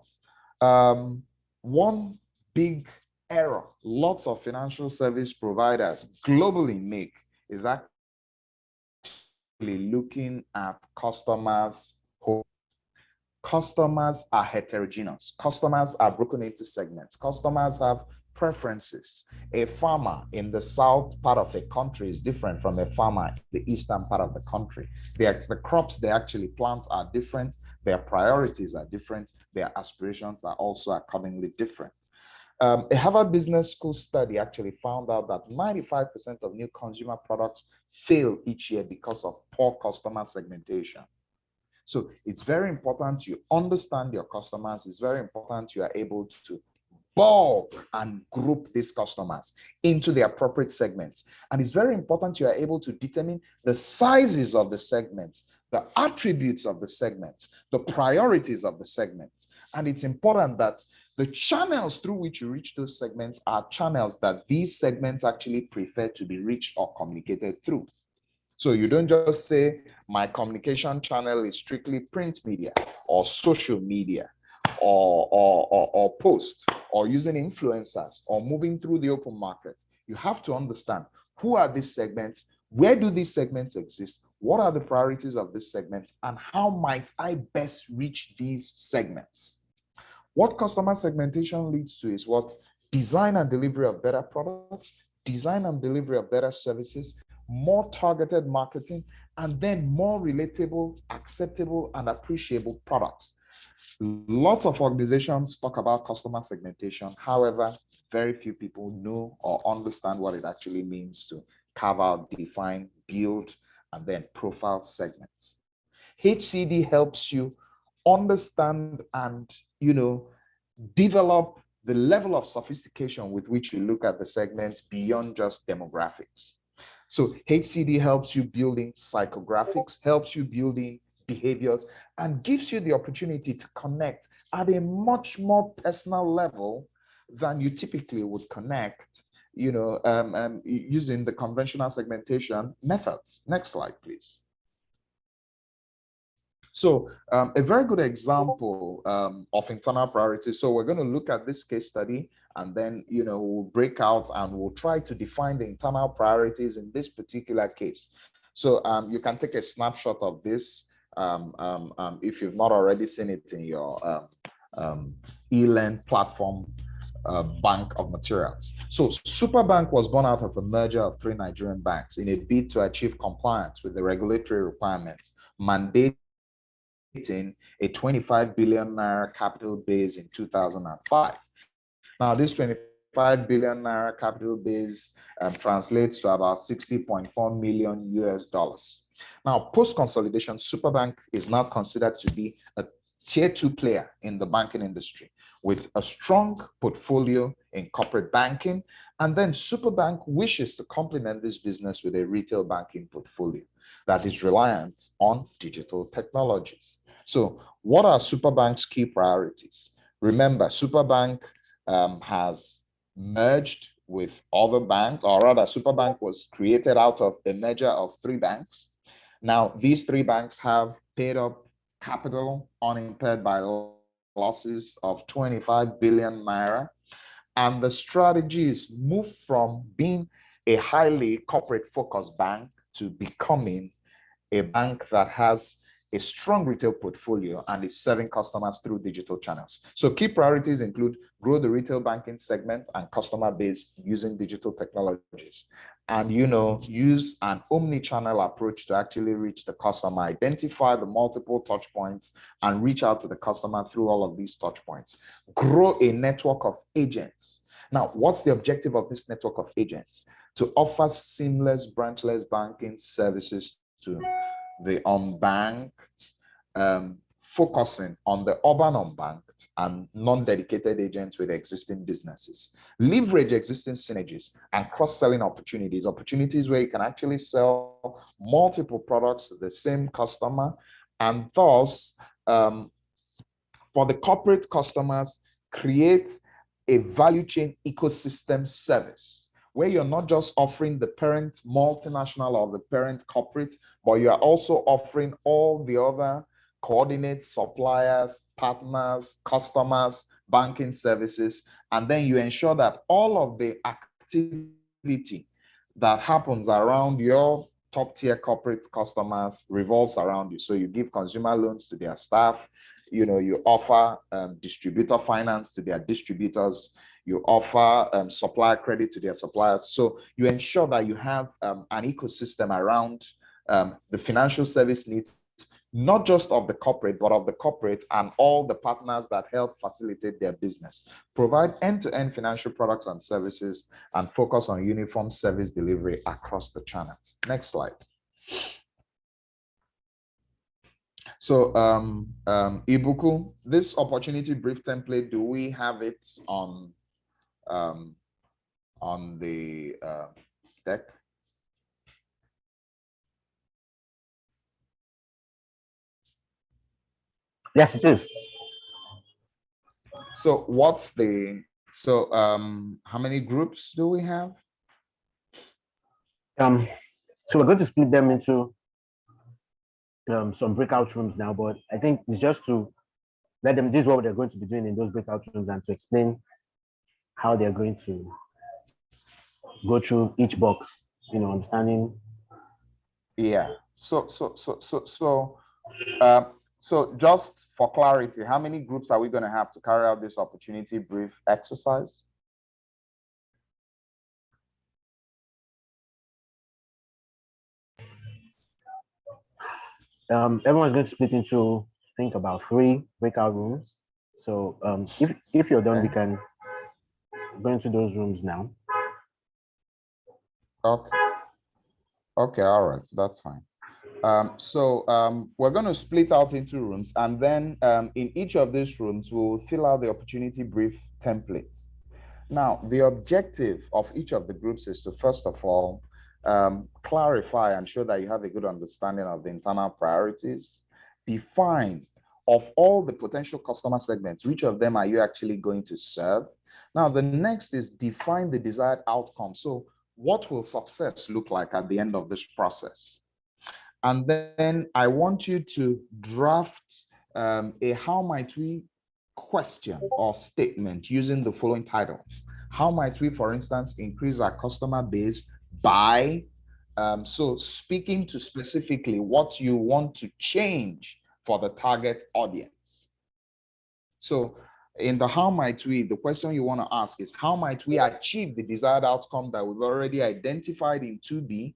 one big error lots of financial service providers globally make is actually looking at customers. Customers are heterogeneous. Customers are broken into segments. Customers have preferences. A farmer in the south part of a country is different from a farmer in the eastern part of the country. The crops they actually plant are different. Their priorities are different. Their aspirations are also accordingly different. A Harvard Business School study actually found out that 95% of new consumer products fail each year because of poor customer segmentation. So it's very important you understand your customers. It's very important you are able to bulk and group these customers into the appropriate segments. And it's very important you are able to determine the sizes of the segments, the attributes of the segments, the priorities of the segments. And it's important that the channels through which you reach those segments are channels that these segments actually prefer to be reached or communicated through. So you don't just say, my communication channel is strictly print media or social media or post or using influencers or moving through the open market. You have to understand, who are these segments? Where do these segments exist? What are the priorities of these segments? And how might I best reach these segments? What customer segmentation leads to is what? Design and delivery of better products, design and delivery of better services, more targeted marketing, and then more relatable, acceptable, and appreciable products. Lots of organizations talk about customer segmentation. However, very few people know or understand what it actually means to carve out, define, build, and then profile segments. HCD helps you understand and, develop the level of sophistication with which you look at the segments beyond just demographics. So HCD helps you building psychographics, helps you building behaviors, and gives you the opportunity to connect at a much more personal level than you typically would connect, using the conventional segmentation methods. Next slide, please. So a very good example of internal priorities. So we're going to look at this case study, and then we'll break out and we'll try to define the internal priorities in this particular case. So you can take a snapshot of this if you've not already seen it in your e-learn platform bank of materials. So Superbank was born out of a merger of 3 Nigerian banks in a bid to achieve compliance with the regulatory requirements mandated a 25 billion naira capital base in 2005. Now, this 25 billion naira capital base translates to about 60.4 million US dollars. Now, post-consolidation, Superbank is now considered to be a tier 2 player in the banking industry with a strong portfolio in corporate banking. And then Superbank wishes to complement this business with a retail banking portfolio that is reliant on digital technologies. So what are Superbank's key priorities? Remember, Superbank has merged with other banks, or rather Superbank was created out of a merger of 3 banks. Now, these 3 banks have paid up capital unimpaired by losses of 25 billion naira. And the strategy is move from being a highly corporate focused bank to becoming a bank that has a strong retail portfolio and is serving customers through digital channels. So key priorities include grow the retail banking segment and customer base using digital technologies. And use an omni-channel approach to actually reach the customer, identify the multiple touch points and reach out to the customer through all of these touch points. Grow a network of agents. Now, what's the objective of this network of agents? To offer seamless branchless banking services to the unbanked, focusing on the urban unbanked and non-dedicated agents with existing businesses. Leverage existing synergies and cross-selling opportunities where you can actually sell multiple products to the same customer. And thus, for the corporate customers, create a value chain ecosystem service where you're not just offering the parent multinational or the parent corporate, but you are also offering all the other coordinates, suppliers, partners, customers, banking services, and then you ensure that all of the activity that happens around your top tier corporate customers revolves around you. So you give consumer loans to their staff, you offer distributor finance to their distributors, you offer supplier credit to their suppliers. So you ensure that you have an ecosystem around the financial service needs, not just of the corporate, but of the corporate and all the partners that help facilitate their business. Provide end-to-end financial products and services and focus on uniform service delivery across the channels. Next slide. So Ibuku, this opportunity brief template, do we have it on the deck? Yes, it is. So how many groups do we have? So we're going to split them into some breakout rooms now, but I think it's just to let them, this is what they're going to be doing in those breakout rooms and to explain how they're going to go through each box, understanding. Yeah. So just for clarity, how many groups are we going to have to carry out this opportunity brief exercise? Everyone's going to split into, I think, about 3 breakout rooms. So if you're done, we can go into those rooms now. Okay, all right, that's fine. We're going to split out into rooms, and then in each of these rooms, we'll fill out the opportunity brief template. Now, the objective of each of the groups is to, first of all, clarify and show that you have a good understanding of the internal priorities. Define, of all the potential customer segments, which of them are you actually going to serve? Now, the next is define the desired outcome. So what will success look like at the end of this process? And then I want you to draft a how might we question or statement using the following titles. How might we, for instance, increase our customer base by, so speaking to specifically what you want to change for the target audience. So in the how might we, the question you want to ask is how might we achieve the desired outcome that we've already identified in 2B?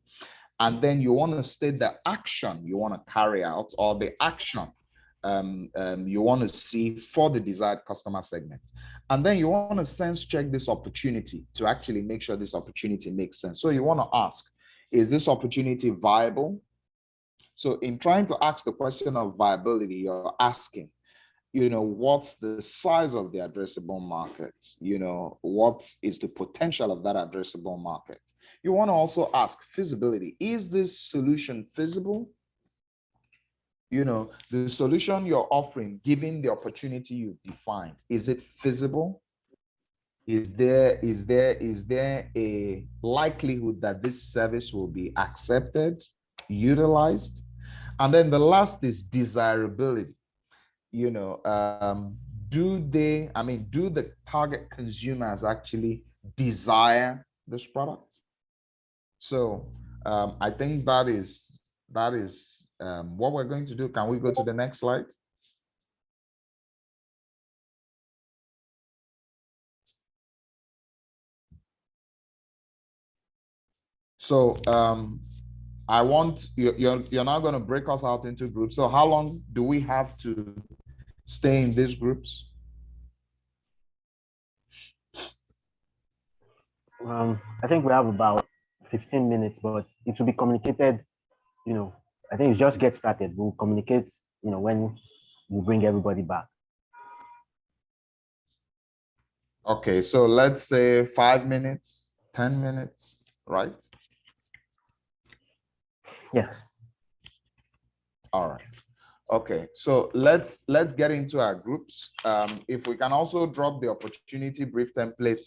And then you want to state the action you want to carry out or the action you want to see for the desired customer segment. And then you want to sense check this opportunity to actually make sure this opportunity makes sense. So you want to ask, is this opportunity viable? So in trying to ask the question of viability, you're asking, what's the size of the addressable market? What is the potential of that addressable market? You want to also ask feasibility. Is this solution feasible? The solution you're offering, given the opportunity you've defined, is it feasible? Is there a likelihood that this service will be accepted, utilized? And then the last is desirability. Do the target consumers actually desire this product? So I think that is what we're going to do. Can we go to the next slide? So I want you're now going to break us out into groups. So how long do we have to stay in these groups? I think we have about 15 minutes, but it will be communicated, I think it's just get started. We'll communicate, when we bring everybody back. Okay, so let's say 5 minutes, 10 minutes, right? Yes. All right. Okay, so let's get into our groups. If we can also drop the opportunity brief template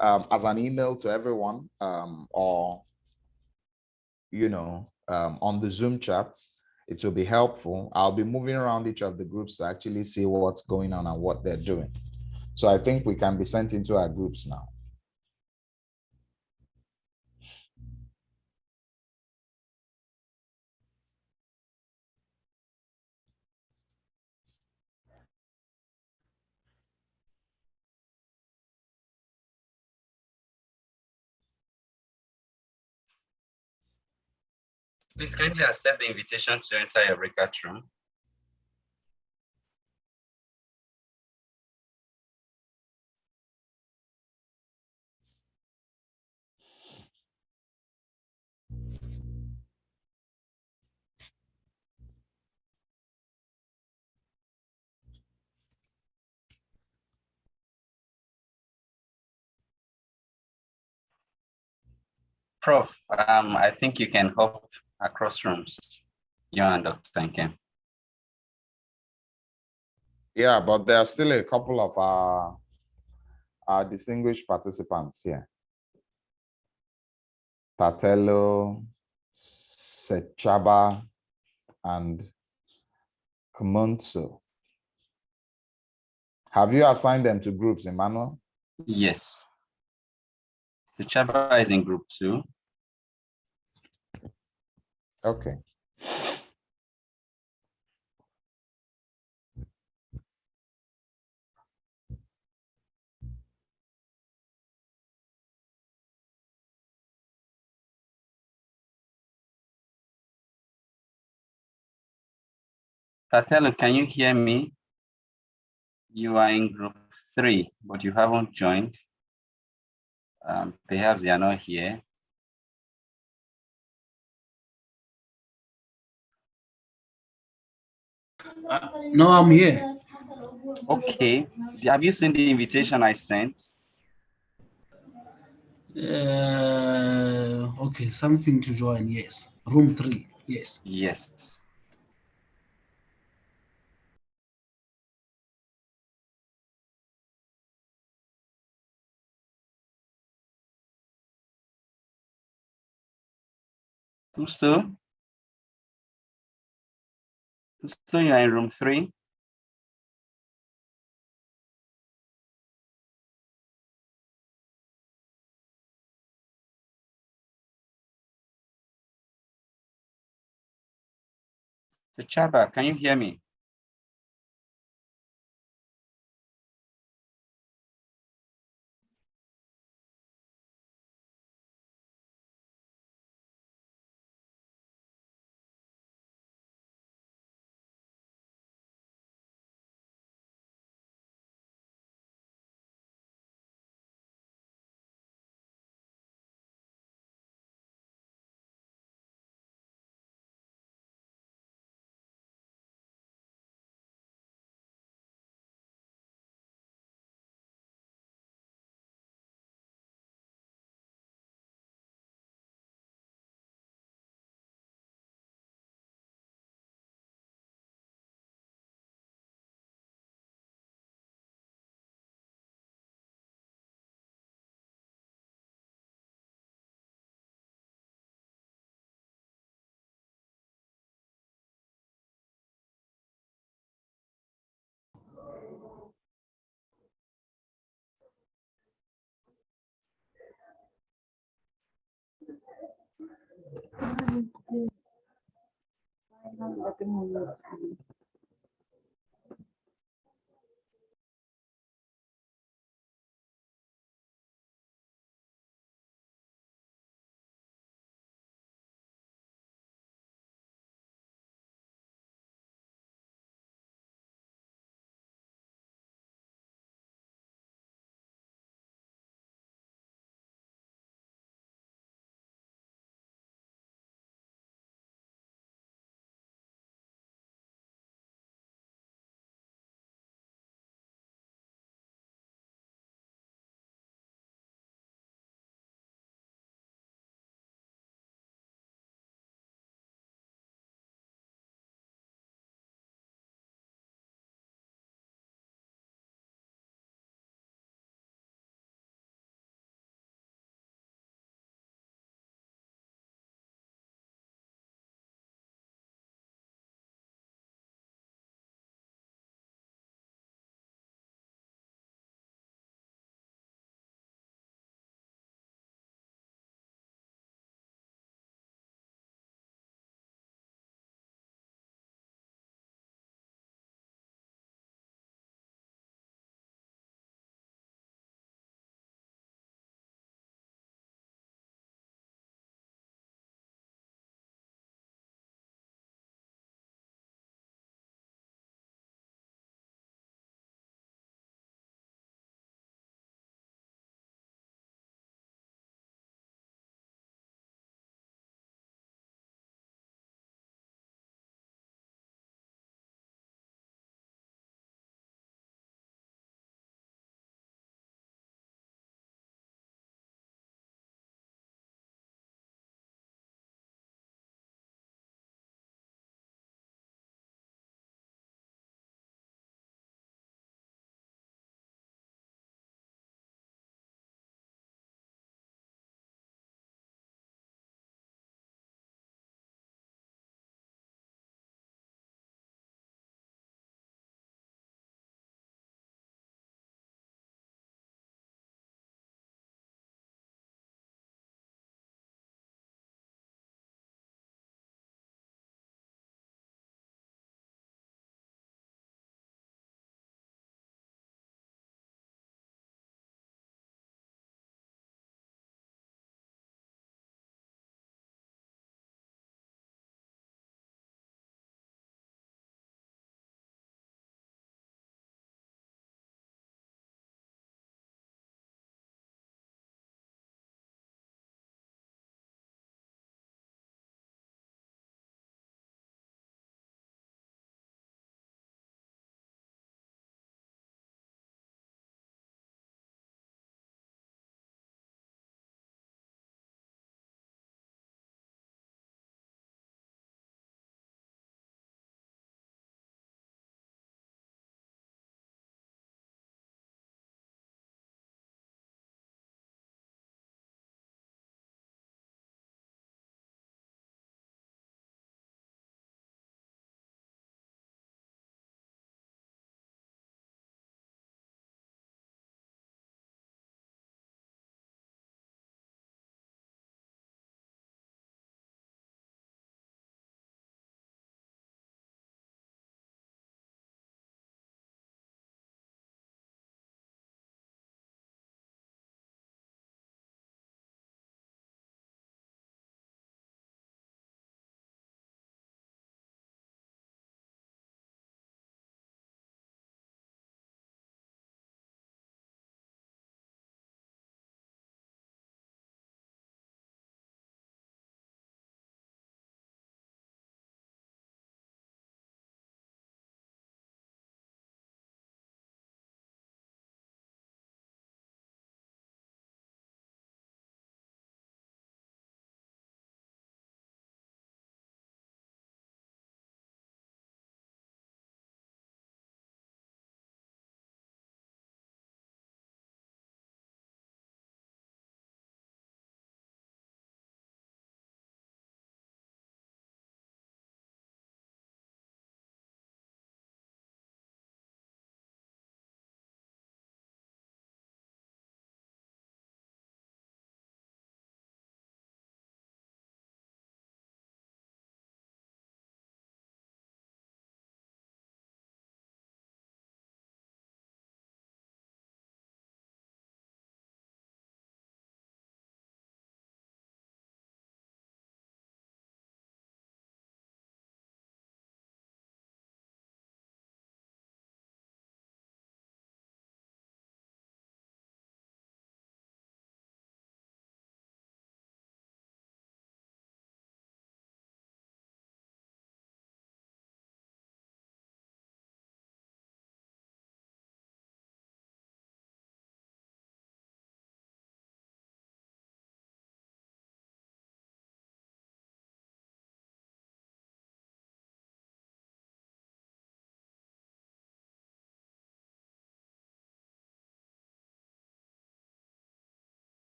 as an email to everyone, or on the Zoom chat, it will be helpful. I'll be moving around each of the groups to actually see what's going on and what they're doing. So I think we can be sent into our groups now. Please kindly accept the invitation to enter your breakout room. Prof, I think you can hop across rooms, you and Dr. Nkem. Yeah, but there are still a couple of our distinguished participants here. Tatelo, Sechaba, and Kumunso. Have you assigned them to groups, Emmanuel? Yes. Sechaba is in group 2. Okay. Tatelo, can you hear me? You are in group 3, but you haven't joined. Perhaps they are not here. No, I'm here. Okay. Have you seen the invitation I sent? Okay, something to join. Yes, room 3. Yes. Yes. So you're in room 3. So Chaba, can you hear me?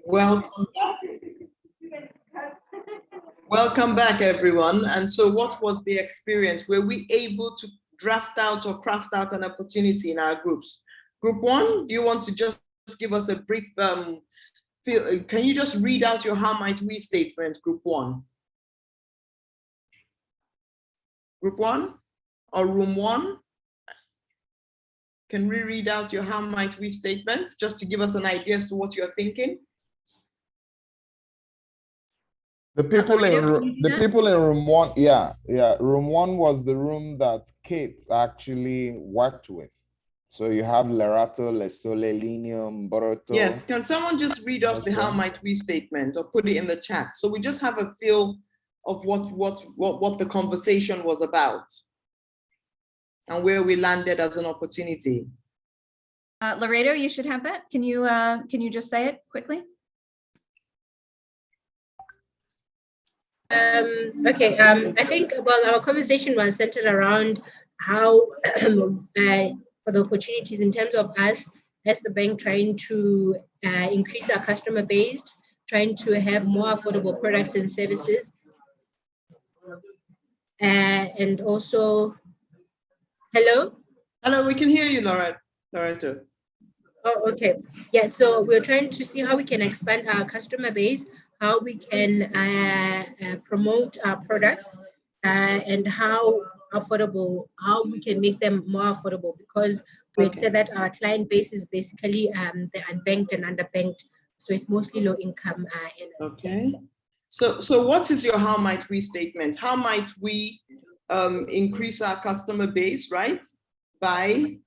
Welcome back. Welcome back, everyone. And so what was the experience? Were we able to draft out or craft out an opportunity in our groups? Group one, do you want to just give us a brief, can you just read out your how might we statement, group one? Group one or room one? Can we read out your how might we statements just to give us an idea as to what you're thinking? The people in room one, yeah, room one was the room that Kate actually worked with. So you have Lerato, Lesole, Linium, Boroto. Yes, can someone just read us the how might we statement or put it in the chat? So we just have a feel of what the conversation was about and where we landed as an opportunity. Laredo, you should have that. Can you just say it quickly? Okay, I think, well, our conversation was centered around how for the opportunities in terms of us as the bank trying to increase our customer base, trying to have more affordable products and services. And also, hello? Hello, we can hear you, Loreto. Oh, okay. Yeah, so we're trying to see how we can expand our customer base, how we can promote our products, and how we can make them more affordable, because we had said that our client base is basically the unbanked and underbanked, so it's mostly low income. Okay. So what is your how might we statement? How might we increase our customer base, right? By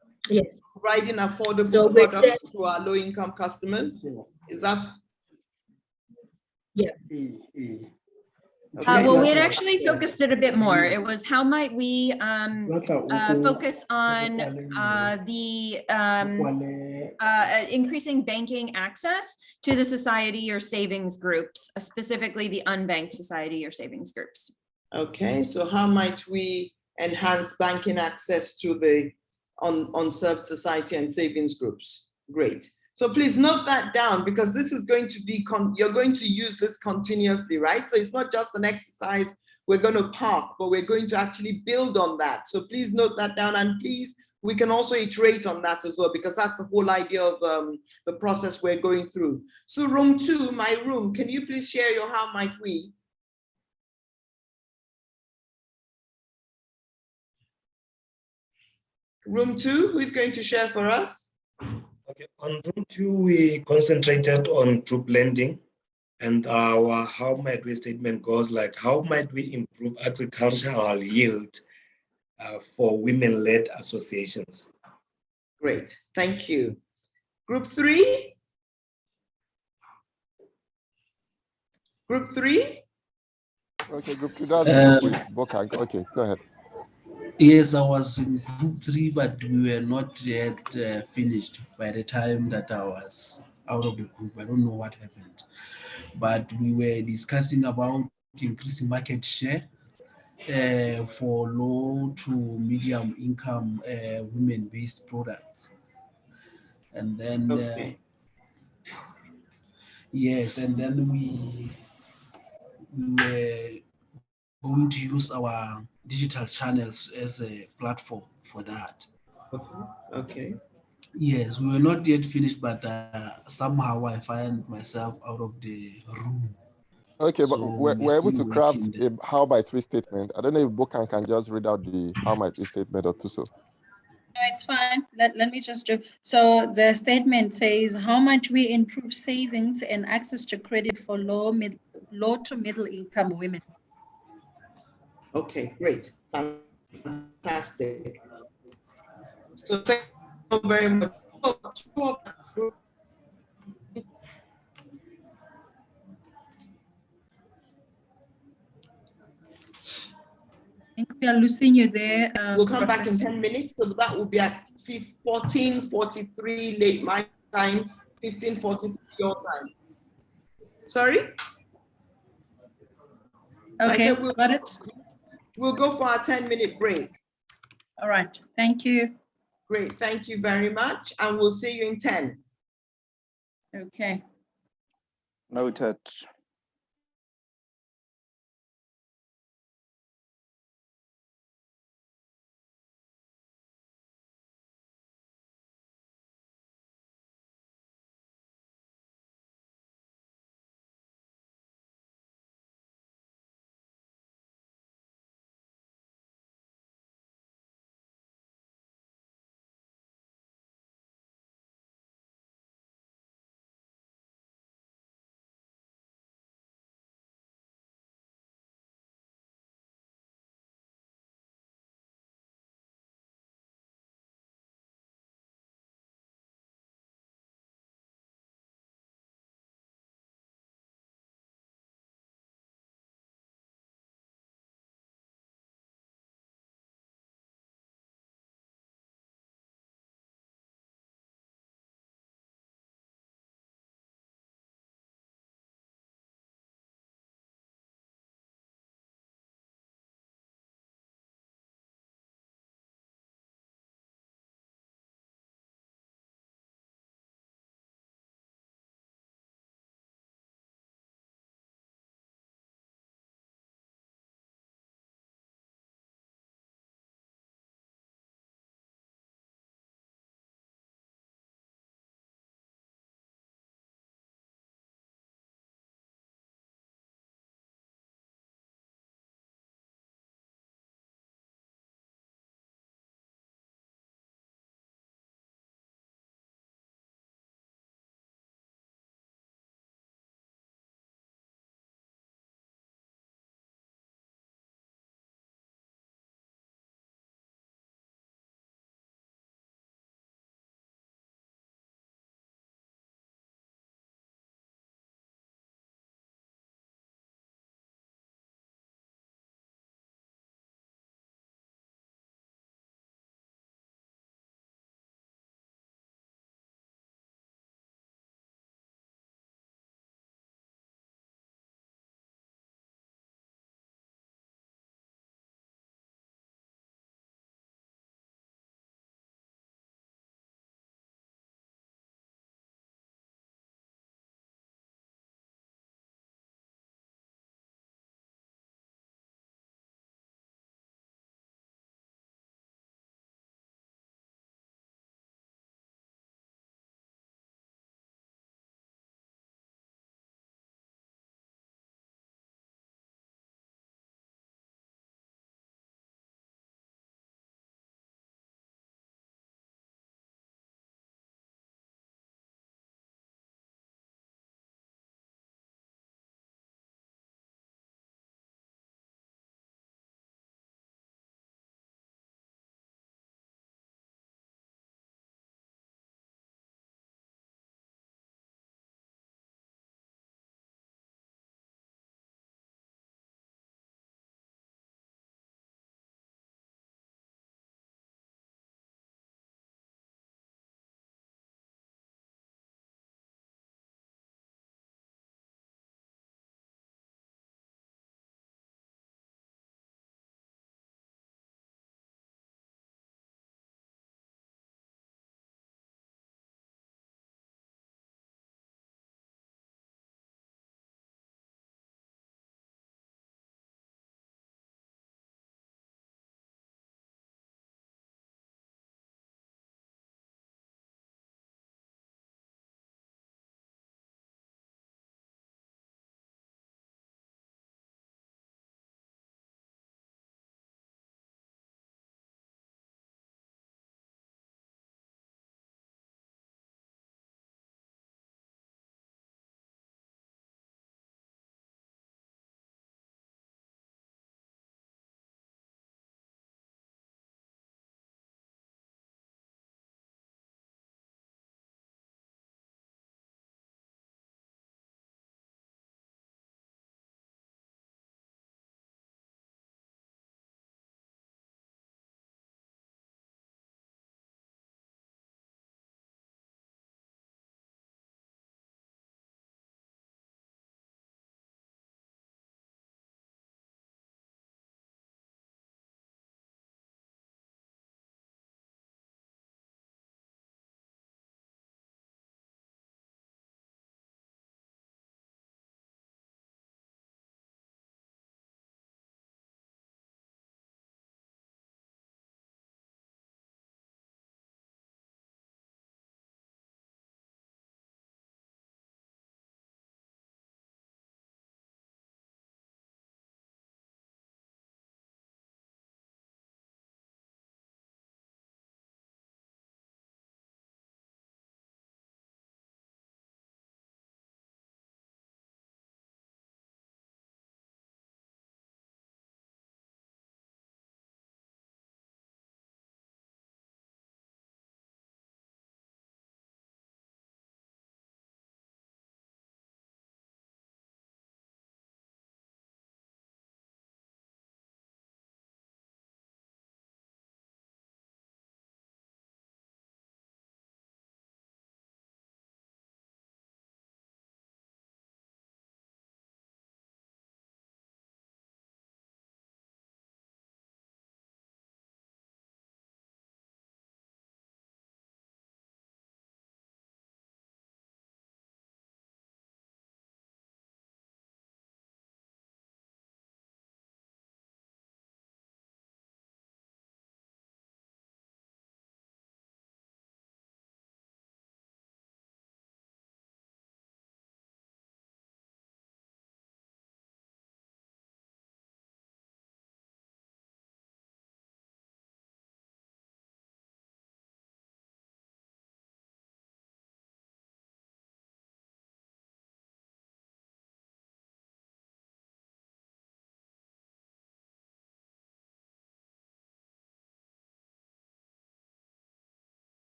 providing affordable products to our low income customers. Is that? Yeah. Well, we had actually focused it a bit more. It was how might we focus on increasing banking access to the society or savings groups, specifically the unbanked society or savings groups. Okay, so how might we enhance banking access to the unserved society and savings groups? Great. So please note that down, because this is going to be, you're going to use this continuously, right? So it's not just an exercise we're going to park, but we're going to actually build on that. So please note that down, and please, we can also iterate on that as well, because that's the whole idea of the process we're going through. So room two, my room, can you please share your how might we? Room two, who is going to share for us? Okay, on room two, we concentrated on group lending, and our how might we statement goes like, how might we improve agricultural yield for women-led associations? Great, thank you. Group three? Group three? Okay, group two, that's the group with Bokang. Okay, go ahead. Yes, I was in group 3, but we were not yet finished by the time that I was out of the group. I don't know what happened, but we were discussing about increasing market share for low to medium income women-based products. And then, yes, and then we were going to use our digital channels as a platform for that. Okay. Yes, we were not yet finished, but somehow I find myself out of the room. Okay, so but we're able to craft a how might we statement. I don't know if Bokan can just read out the how might we statement or so. No, it's fine. Let me just do. So the statement says, how might we improve savings and access to credit for low to middle income women? Okay, great. Fantastic. So thank you very much. I think we are losing you there. We'll come back in 10 minutes. So that will be at 14:43 late my time, 15:43 your time. Sorry? Okay, so got it. We'll go for our 10-minute break. All right, thank you. Great, thank you very much. And we'll see you in 10. Okay. Noted.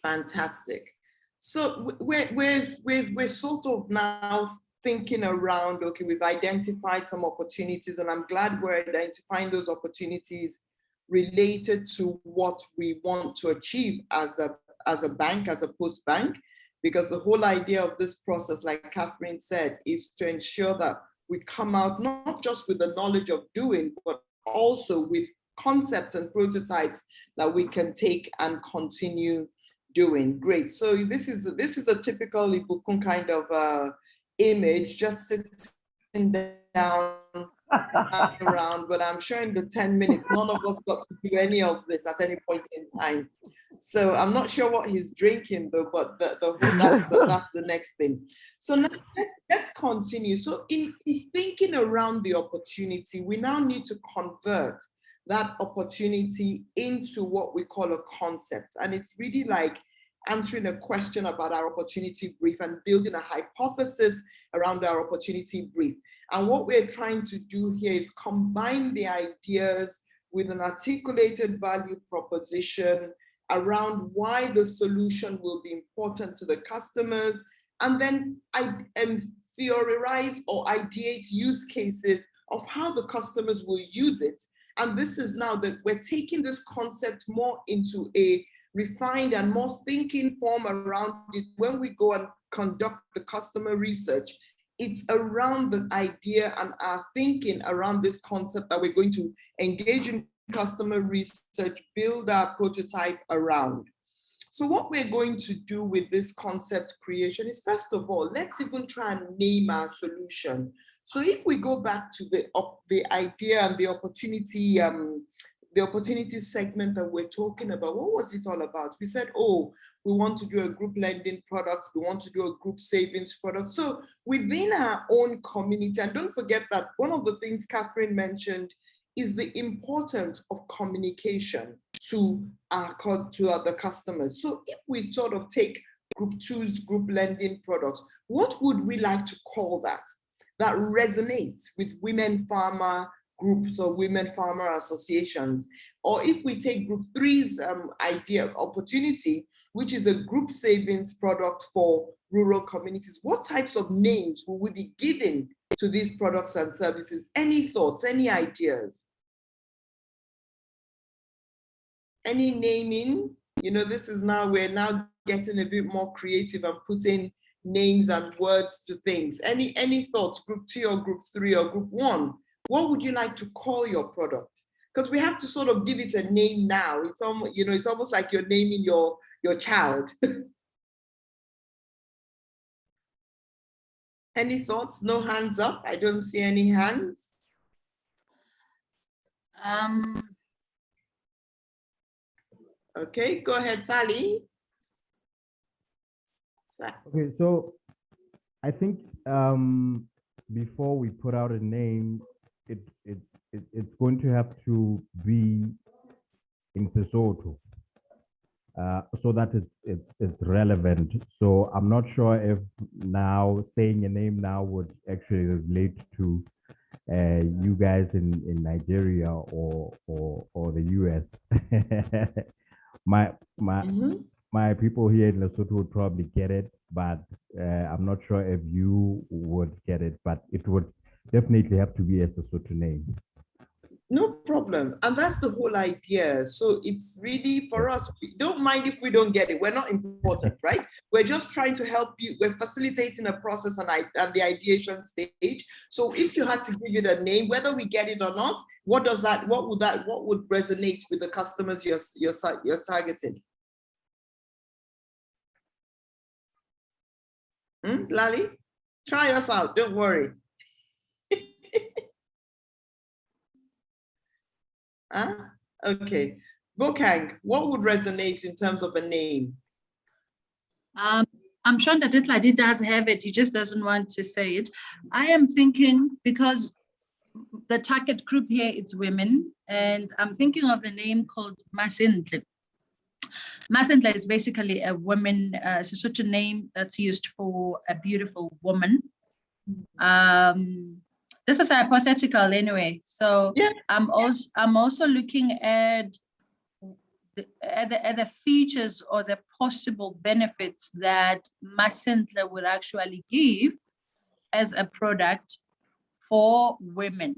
Fantastic. So we're sort of now thinking around, okay, we've identified some opportunities, and I'm glad we're identifying those opportunities related to what we want to achieve as a bank, as a post bank, because the whole idea of this process, like Catherine said, is to ensure that we come out not just with the knowledge of doing, but also with concepts and prototypes that we can take and continue doing. Great. So this is a typical Ibukun kind of image, just sitting down around, but I'm sure in the 10 minutes, none of us got to do any of this at any point in time. So I'm not sure what he's drinking though, but that's the next thing. So now let's continue. So in thinking around the opportunity, we now need to convert that opportunity into what we call a concept. And it's really like answering a question about our opportunity brief and building a hypothesis around our opportunity brief. And what we're trying to do here is combine the ideas with an articulated value proposition around why the solution will be important to the customers, and then theorize or ideate use cases of how the customers will use it. And this is now that we're taking this concept more into a refined and more thinking form around it. When we go and conduct the customer research, it's around the idea and our thinking around this concept that we're going to engage in customer research, build our prototype around. So what we're going to do with this concept creation is, first of all, let's even try and name our solution. So if we go back to the idea and the opportunity segment that we're talking about, what was it all about? We said, oh, we want to do a group lending product, we want to do a group savings product. So within our own community, and don't forget that one of the things Catherine mentioned is the importance of communication to the customers. So if we sort of take group two's group lending products, what would we like to call that resonates with women farmer groups or women farmer associations? Or if we take group three's idea opportunity, which is a group savings product for rural communities, what types of names will we be giving to these products and services? Any thoughts, any ideas? Any naming? You know, this is now, we're now getting a bit more creative and putting names and words to things. Any thoughts, group 2 or group 3 or group 1? What would you like to call your product? Because we have to sort of give it a name now. It's almost, you know, it's almost like you're naming your child. Any thoughts? No hands up. I don't see any hands. Okay, go ahead, Sally. Okay, so I think before we put out a name, it's going to have to be in Lesotho, so that it's relevant. So I'm not sure if now saying a name now would actually relate to you guys in Nigeria or the US. My people here in Lesotho would probably get it, but I'm not sure if you would get it, but it would definitely have to be a Lesotho name. No problem. And that's the whole idea. So it's really for us, we don't mind if we don't get it. We're not important, right? We're just trying to help you. We're facilitating a process and the ideation stage. So if you had to give it a name, whether we get it or not, what would resonate with the customers you're targeting? Lali, try us out, don't worry. Okay, Bokang, what would resonate in terms of a name? I'm sure that Itladi does have it, he just doesn't want to say it. I am thinking, because the target group here is women, and I'm thinking of a name called Masindle. Masindle is basically a woman, Sesotho name that's used for a beautiful woman. This is hypothetical anyway. So yeah. I'm also looking at the features or the possible benefits that Masentle would actually give as a product for women.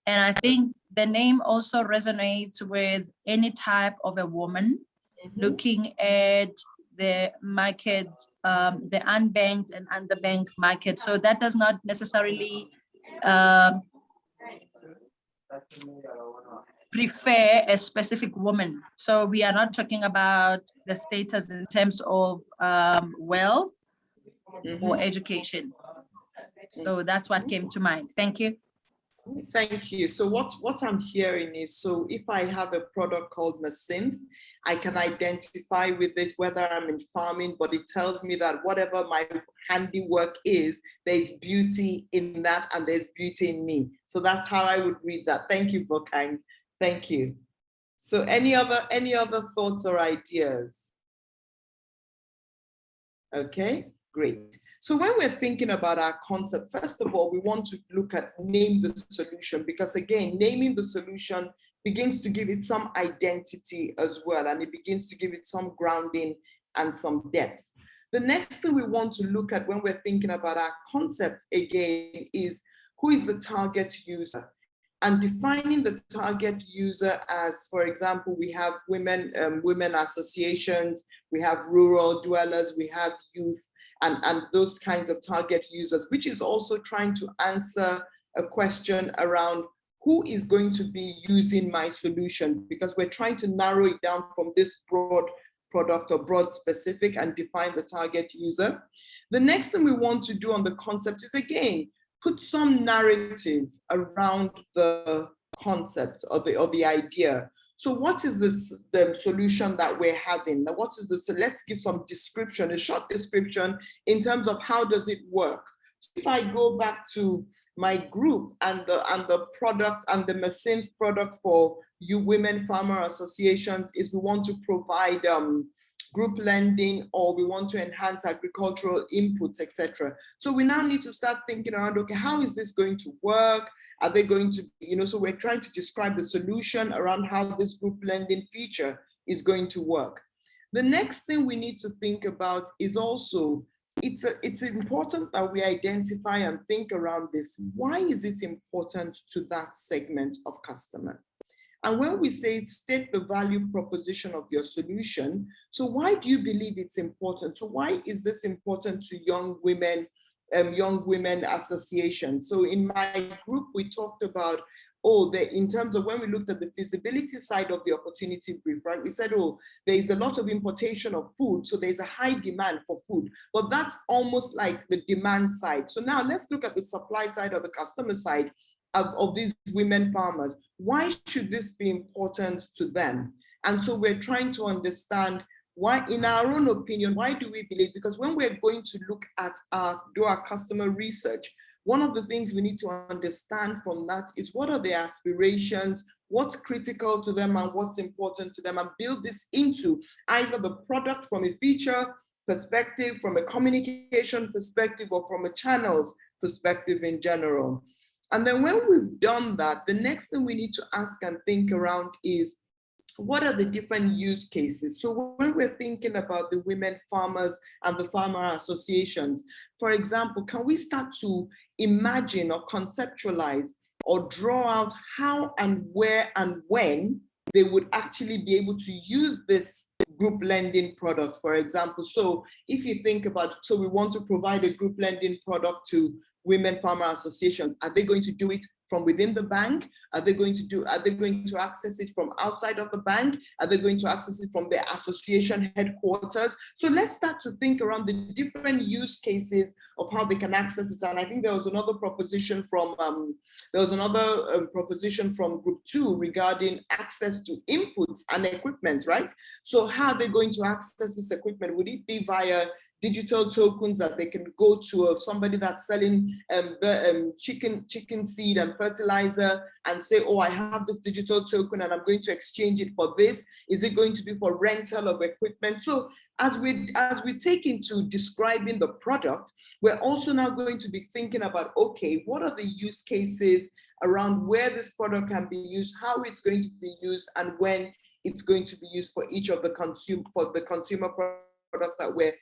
And I think the name also resonates with any type of a woman looking at the market, the unbanked and underbanked market. So that does not necessarily prefer a specific woman. So we are not talking about the status in terms of wealth or education. So that's what came to mind. Thank you. Thank you. So what I'm hearing is, so if I have a product called Masinth, I can identify with it whether I'm in farming, but it tells me that whatever my handiwork is, there's beauty in that and there's beauty in me. So that's how I would read that. Thank you, Bokang. Thank you. So any other thoughts or ideas? Okay, great. So when we're thinking about our concept, first of all, we want to look at name the solution, because again, naming the solution begins to give it some identity as well, and it begins to give it some grounding and some depth. The next thing we want to look at when we're thinking about our concept again is, who is the target user? And defining the target user as, for example, we have women associations, we have rural dwellers, we have youth, and those kinds of target users, which is also trying to answer a question around who is going to be using my solution, because we're trying to narrow it down from this broad product or broad specific and define the target user. The next thing we want to do on the concept is, again, put some narrative around the concept or the idea. So what is the solution that we're having? Now, what is this? So let's give some description, a short description in terms of how does it work. So if I go back to my group and the product and the Masinth product for you women farmer associations is, we want to provide group lending, or we want to enhance agricultural inputs, etc. So we now need to start thinking around, okay, how is this going to work? Are they going to, so we're trying to describe the solution around how this group lending feature is going to work. The next thing we need to think about is also, it's important that we identify and think around this. Why is it important to that segment of customer? And when we say state the value proposition of your solution, so why do you believe it's important? So why is this important to young women associations? So in my group, we talked about, in terms of when we looked at the feasibility side of the opportunity brief, right? We said, there is a lot of importation of food, so there's a high demand for food, but that's almost like the demand side. So now let's look at the supply side or the customer side of these women farmers. Why should this be important to them? And so we're trying to understand why, in our own opinion, why do we believe? Because when we're going to look at do our customer research, one of the things we need to understand from that is, what are their aspirations, what's critical to them and what's important to them, and build this into either the product from a feature perspective, from a communication perspective, or from a channels perspective in general. And then when we've done that, the next thing we need to ask and think around is, what are the different use cases? So when we're thinking about the women farmers and the farmer associations, for example, can we start to imagine or conceptualize or draw out how and where and when they would actually be able to use this group lending product, for example? So if you think about, so we want to provide a group lending product to women farmer associations. Are they going to do it from within the bank? Are they going to access it from outside of the bank? Are they going to access it from their association headquarters? So let's start to think around the different use cases of how they can access it. And I think there was another proposition from Group 2 regarding access to inputs and equipment, right? So how are they going to access this equipment? Would it be via digital tokens that they can go to somebody that's selling chicken seed and fertilizer and say, I have this digital token and I'm going to exchange it for this? Is it going to be for rental of equipment? So as we take into describing the product, we're also now going to be thinking about, okay, what are the use cases around where this product can be used, how it's going to be used, and when it's going to be used for each of the consumer products that we're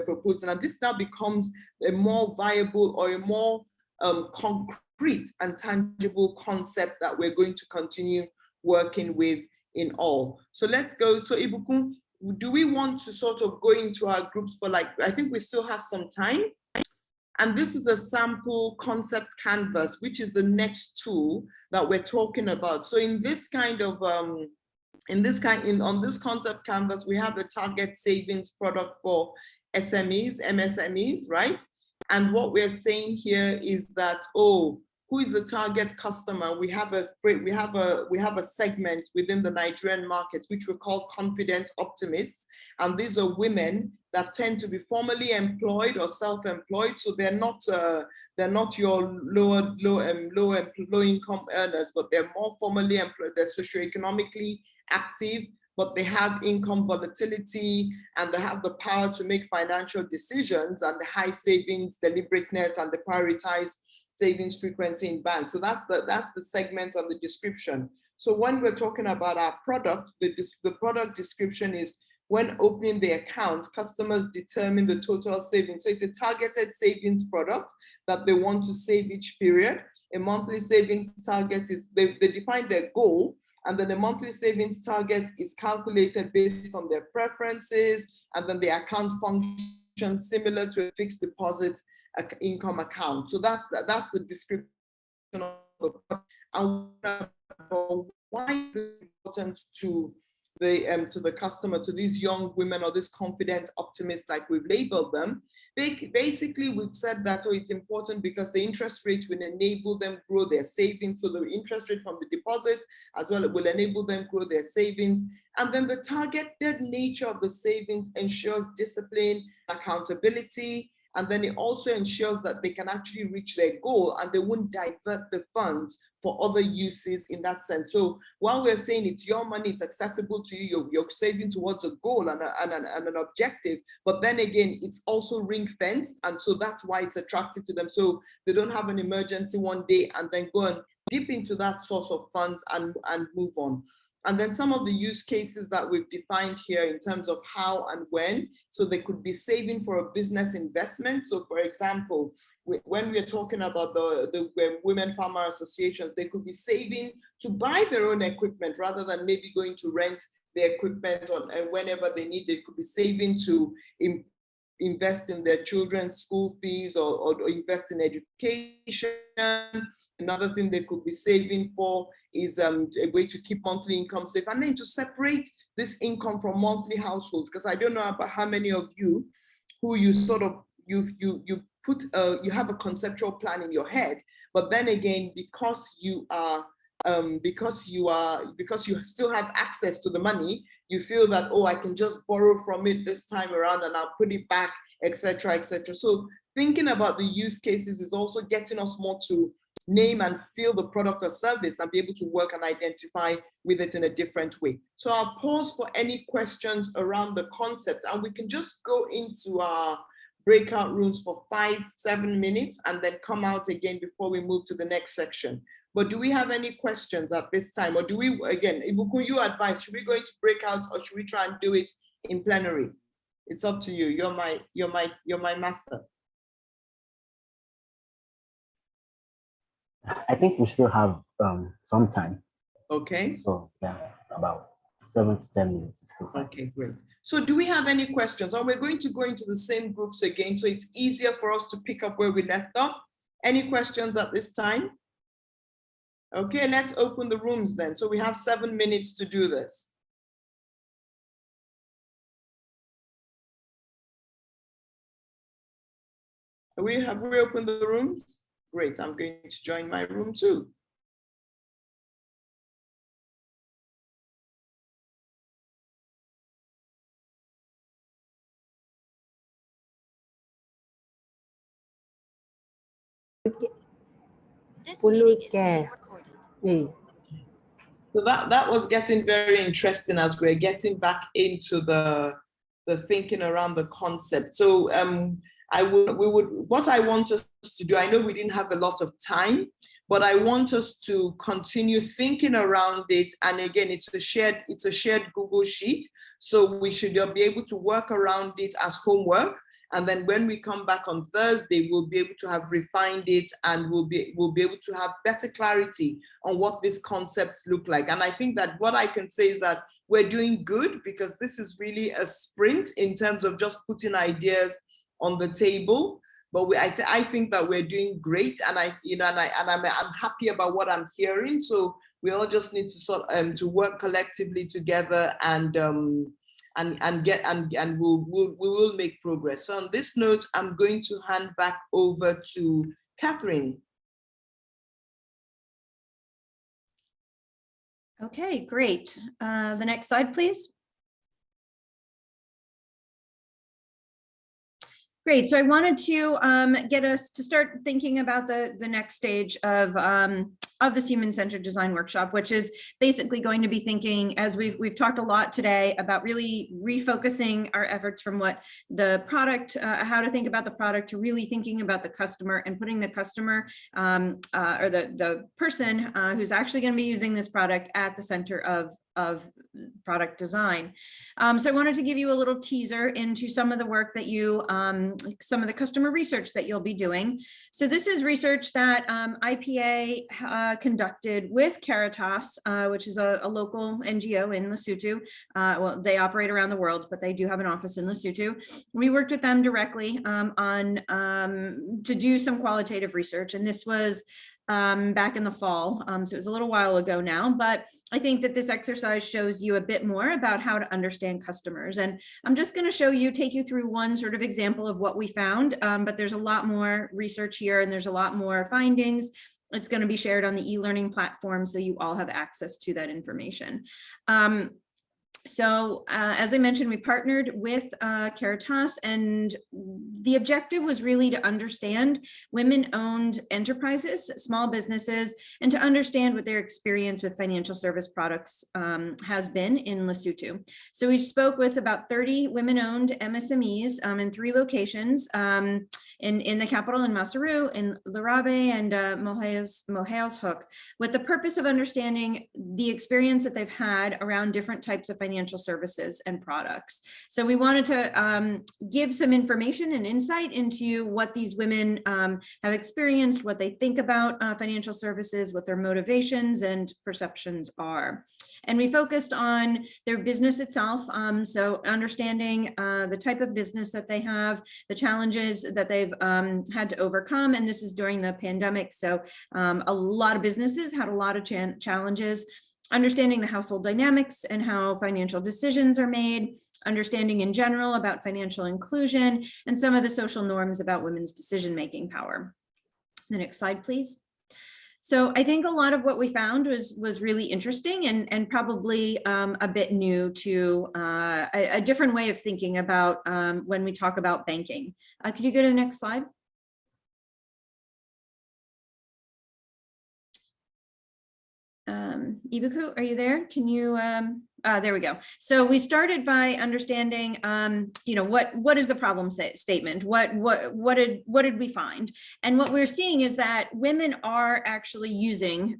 proposing. And this now becomes a more viable or a more concrete and tangible concept that we're going to continue working with in all. So let's go. So Ibukun, do we want to sort of go into our groups for I think we still have some time. And this is a sample concept canvas, which is the next tool that we're talking about. So in this kind of, on this concept canvas, we have a target savings product for SMEs, MSMEs, right? And what we're saying here is that, who is the target customer? We have a segment within the Nigerian market, which we call confident optimists. And these are women that tend to be formally employed or self-employed. So they're not your low income earners, but they're more formally employed. They're socioeconomically active, but they have income volatility and they have the power to make financial decisions and the high savings deliberateness and the prioritized savings frequency in banks. So that's the segment and the description. So when we're talking about our product, the product description is when opening the account, customers determine the total savings. So it's a targeted savings product that they want to save each period. A monthly savings target is, they define their goal, and then the monthly savings target is calculated based on their preferences, and then the account functions similar to a fixed deposit income account. So that's the description of the product. And why is it important to the customer, to these young women or these confident optimists, like we've labeled them? Basically, we've said that it's important because the interest rate will enable them grow their savings. So the interest rate from the deposits as well will enable them grow their savings. And then the targeted nature of the savings ensures discipline, accountability, and then it also ensures that they can actually reach their goal and they won't divert the funds for other uses in that sense. So while we're saying it's your money, it's accessible to you, you're saving towards a goal and an objective, but then again, it's also ring fenced. And so that's why it's attractive to them. So they don't have an emergency one day and then go and dip into that source of funds and move on. And then some of the use cases that we've defined here in terms of how and when. So they could be saving for a business investment. So for example, when we're talking about the women farmer associations, they could be saving to buy their own equipment rather than maybe going to rent the equipment and whenever they need. They could be saving to invest in their children's school fees or invest in education. Another thing they could be saving for is a way to keep monthly income safe, and then to separate this income from monthly households. Because I don't know about how many of you who you sort of you have a conceptual plan in your head, but then again, because you still have access to the money, you feel that, I can just borrow from it this time around and I'll put it back, etc., etc. So thinking about the use cases is also getting us more to name and feel the product or service and be able to work and identify with it in a different way. So I'll pause for any questions around the concept, and we can just go into our breakout rooms for 5-7 minutes and then come out again before we move to the next section. But do we have any questions at this time? Or do we, again, Ibukun, you advise, should we go into breakouts or should we try and do it in plenary? It's up to you. You're my master. I think we still have some time. Okay. So yeah, about 7 to 10 minutes. Okay, great. So do we have any questions? And we're going to go into the same groups again, so it's easier for us to pick up where we left off. Any questions at this time? Okay, let's open the rooms then. So we have 7 minutes to do this. Have we opened the rooms? Great, I'm going to join my room too. So that was getting very interesting as we're getting back into the thinking around the concept. So what I want us to do, I know we didn't have a lot of time, but I want us to continue thinking around it. And again, it's a shared Google Sheet. So we should be able to work around it as homework. And then when we come back on Thursday, we'll be able to have refined it, and we'll be able to have better clarity on what these concepts look like. And I think that what I can say is that we're doing good, because this is really a sprint in terms of just putting ideas on the table. But I think that we're doing great, and I'm happy about what I'm hearing. So we all just need to to work collectively together, and we will make progress. So on this note, I'm going to hand back over to Catherine. Okay, great. The next slide, please. Great. So I wanted to get us to start thinking about the next stage of this human-centered design workshop, which is basically going to be thinking, as we've talked a lot today, about really refocusing our efforts from what the product, how to think about the product, to really thinking about the customer and putting the customer or the person who's actually going to be using this product at the center of product design. So I wanted to give you a little teaser into some of the work that you, some of the customer research that you'll be doing. So this is research that IPA conducted with Caritas, which is a local NGO in Lesotho. Well, they operate around the world, but they do have an office in Lesotho. We worked with them directly to do some qualitative research, and this was back in the fall. So it was a little while ago now, but I think that this exercise shows you a bit more about how to understand customers. And I'm just going to take you through one sort of example of what we found, but there's a lot more research here, and there's a lot more findings. It's going to be shared on the e-learning platform, so you all have access to that information. So as I mentioned, we partnered with Caritas, and the objective was really to understand women-owned enterprises, small businesses, and to understand what their experience with financial service products has been in Lesotho. So we spoke with about 30 women-owned MSMEs in 3 locations, in the capital in Maseru, in Larabe, and Mohelshoek, with the purpose of understanding the experience that they've had around different types of financial services and products. So we wanted to give some information and insight into what these women have experienced, what they think about financial services, what their motivations and perceptions are. And we focused on their business itself, so understanding the type of business that they have, the challenges that they've had to overcome, and this is during the pandemic, so a lot of businesses had a lot of challenges. Understanding the household dynamics and how financial decisions are made, understanding in general about financial inclusion, and some of the social norms about women's decision-making power. The next slide, please. So I think a lot of what we found was really interesting and probably a bit new to a different way of thinking about when we talk about banking. Could you go to the next slide? Ibuku, are you there? Can you, there we go. So we started by understanding, what is the problem statement? What did we find? And what we're seeing is that women are actually using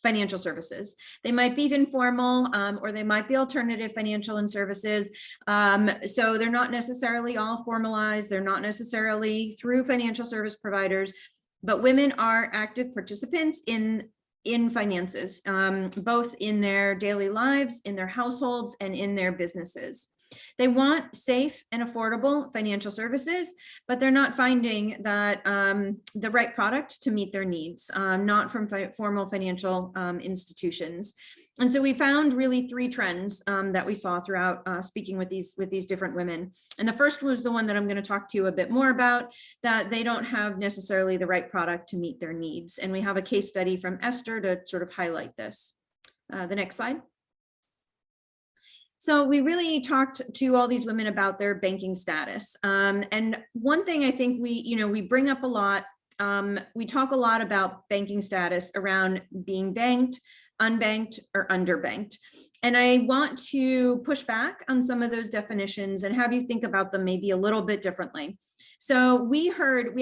financial services. They might be informal, or they might be alternative financial and services. So they're not necessarily all formalized. They're not necessarily through financial service providers, but women are active participants in finances, both in their daily lives, in their households, and in their businesses. They want safe and affordable financial services, but they're not finding that the right product to meet their needs, not from formal financial institutions. And so we found really 3 trends that we saw throughout speaking with these different women. And the first was the one that I'm going to talk to you a bit more about, that they don't have necessarily the right product to meet their needs. And we have a case study from Esther to sort of highlight this. The next slide. So we really talked to all these women about their banking status. And one thing I think we bring up a lot, we talk a lot about banking status around being banked, unbanked, or underbanked. And I want to push back on some of those definitions and have you think about them maybe a little bit differently. So we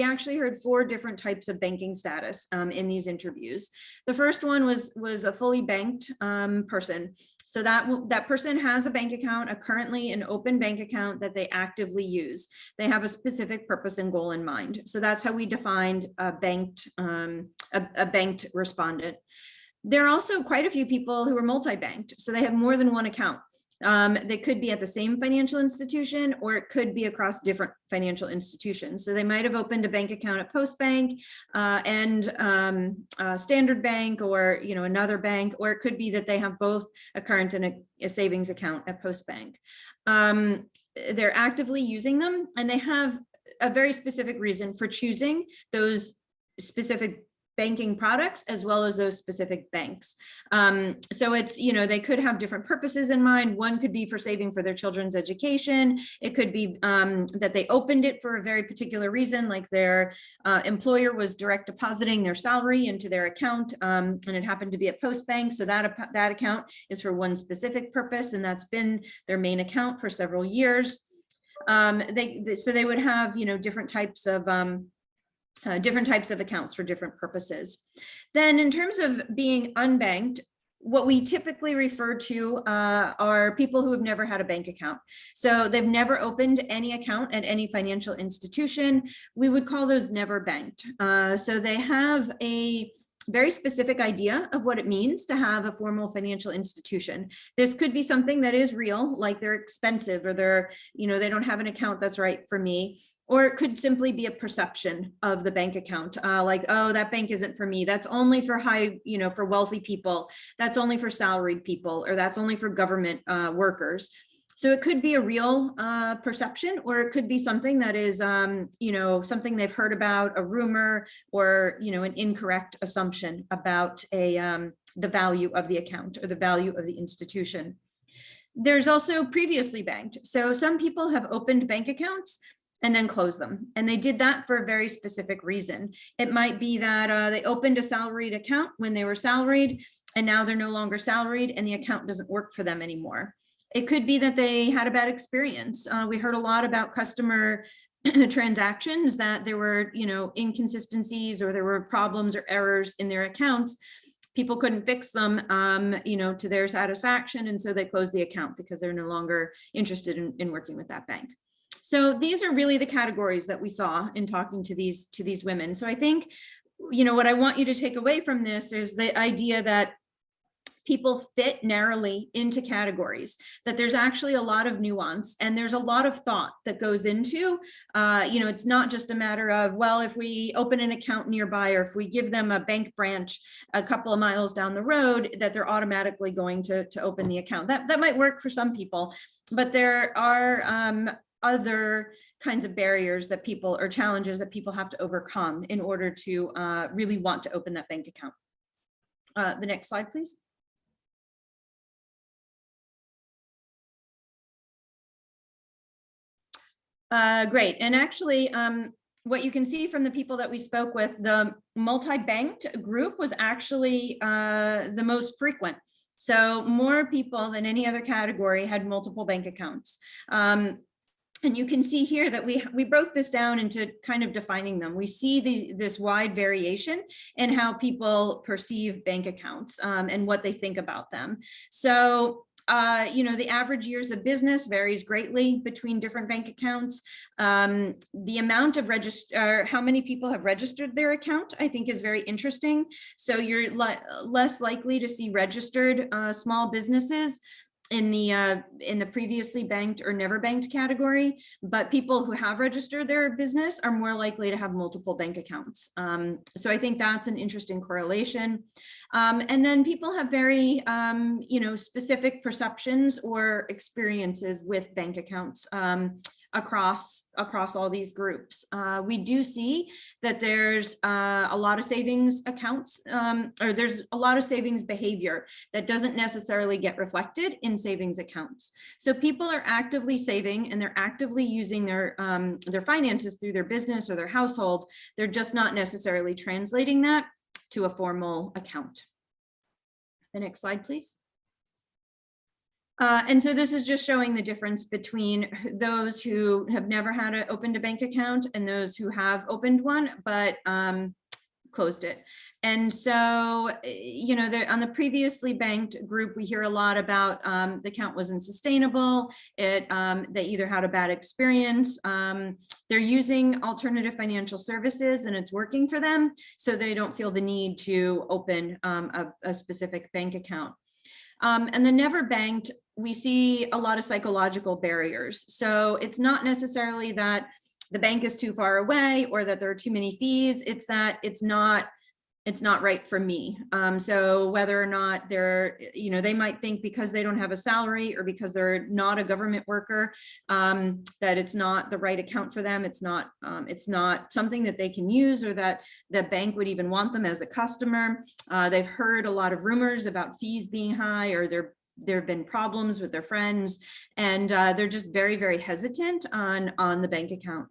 actually heard 4 different types of banking status in these interviews. The first one was a fully banked person. So that person has a bank account, currently an open bank account that they actively use. They have a specific purpose and goal in mind. So that's how we defined a banked respondent. There are also quite a few people who are multi-banked, so they have more than one account. They could be at the same financial institution, or it could be across different financial institutions. So they might have opened a bank account at Postbank and Standard Bank, or another bank, or it could be that they have both a current and a savings account at Postbank. They're actively using them, and they have a very specific reason for choosing those specific banking products as well as those specific banks. So it's, they could have different purposes in mind. One could be for saving for their children's education. It could be that they opened it for a very particular reason, like their employer was direct depositing their salary into their account, and it happened to be at Postbank. So that account is for one specific purpose, and that's been their main account for several years. So they would have, different types of accounts for different purposes. Then in terms of being unbanked, what we typically refer to are people who have never had a bank account. So they've never opened any account at any financial institution. We would call those never banked. So they have a very specific idea of what it means to have a formal financial institution. This could be something that is real, like they're expensive, or they don't have an account that's right for me. Or it could simply be a perception of the bank account, like, oh, that bank isn't for me. That's only for for wealthy people. That's only for salaried people, or that's only for government workers. So it could be a real perception, or it could be something that is, something they've heard about, a rumor, or, an incorrect assumption about the value of the account or the value of the institution. There's also previously banked. So some people have opened bank accounts and then close them. And they did that for a very specific reason. It might be that they opened a salaried account when they were salaried, and now they're no longer salaried and the account doesn't work for them anymore. It could be that they had a bad experience. We heard a lot about customer transactions, that there were, inconsistencies, or there were problems or errors in their accounts. People couldn't fix them, to their satisfaction. And so they closed the account because they're no longer interested in working with that bank. So these are really the categories that we saw in talking to these women. So I think, what I want you to take away from this is the idea that people fit narrowly into categories, that there's actually a lot of nuance and there's a lot of thought that goes into, it's not just a matter of, well, if we open an account nearby, or if we give them a bank branch a couple of miles down the road, that they're automatically going to open the account. That might work for some people, but there are other kinds of barriers that people, or challenges that people have to overcome in order to really want to open that bank account. The next slide, please. Great. And actually, what you can see from the people that we spoke with, the multi-banked group was actually the most frequent. So more people than any other category had multiple bank accounts. And you can see here that we broke this down into kind of defining them. We see this wide variation in how people perceive bank accounts and what they think about them. So the average years of business varies greatly between different bank accounts. The amount of how many people have registered their account, I think, is very interesting. So you're less likely to see registered small businesses in the previously banked or never banked category, but people who have registered their business are more likely to have multiple bank accounts. So I think that's an interesting correlation. And then people have very, specific perceptions or experiences with bank accounts across all these groups. We do see that there's a lot of savings accounts, or there's a lot of savings behavior that doesn't necessarily get reflected in savings accounts. So people are actively saving and they're actively using their finances through their business or their household. They're just not necessarily translating that to a formal account. The next slide, please. And so this is just showing the difference between those who have never opened a bank account and those who have opened one, but closed it. And so, you know, on the previously banked group, we hear a lot about the account wasn't sustainable. They either had a bad experience, they're using alternative financial services and it's working for them, so they don't feel the need to open a specific bank account. And the never banked, we see a lot of psychological barriers. So it's not necessarily that the bank is too far away or that there are too many fees. It's that it's not right for me. So whether or not they're, you know, they might think because they don't have a salary or because they're not a government worker, that it's not the right account for them. It's not something that they can use, or that the bank would even want them as a customer. They've heard a lot of rumors about fees being high, or there have been problems with their friends, and they're just very, very hesitant on the bank account.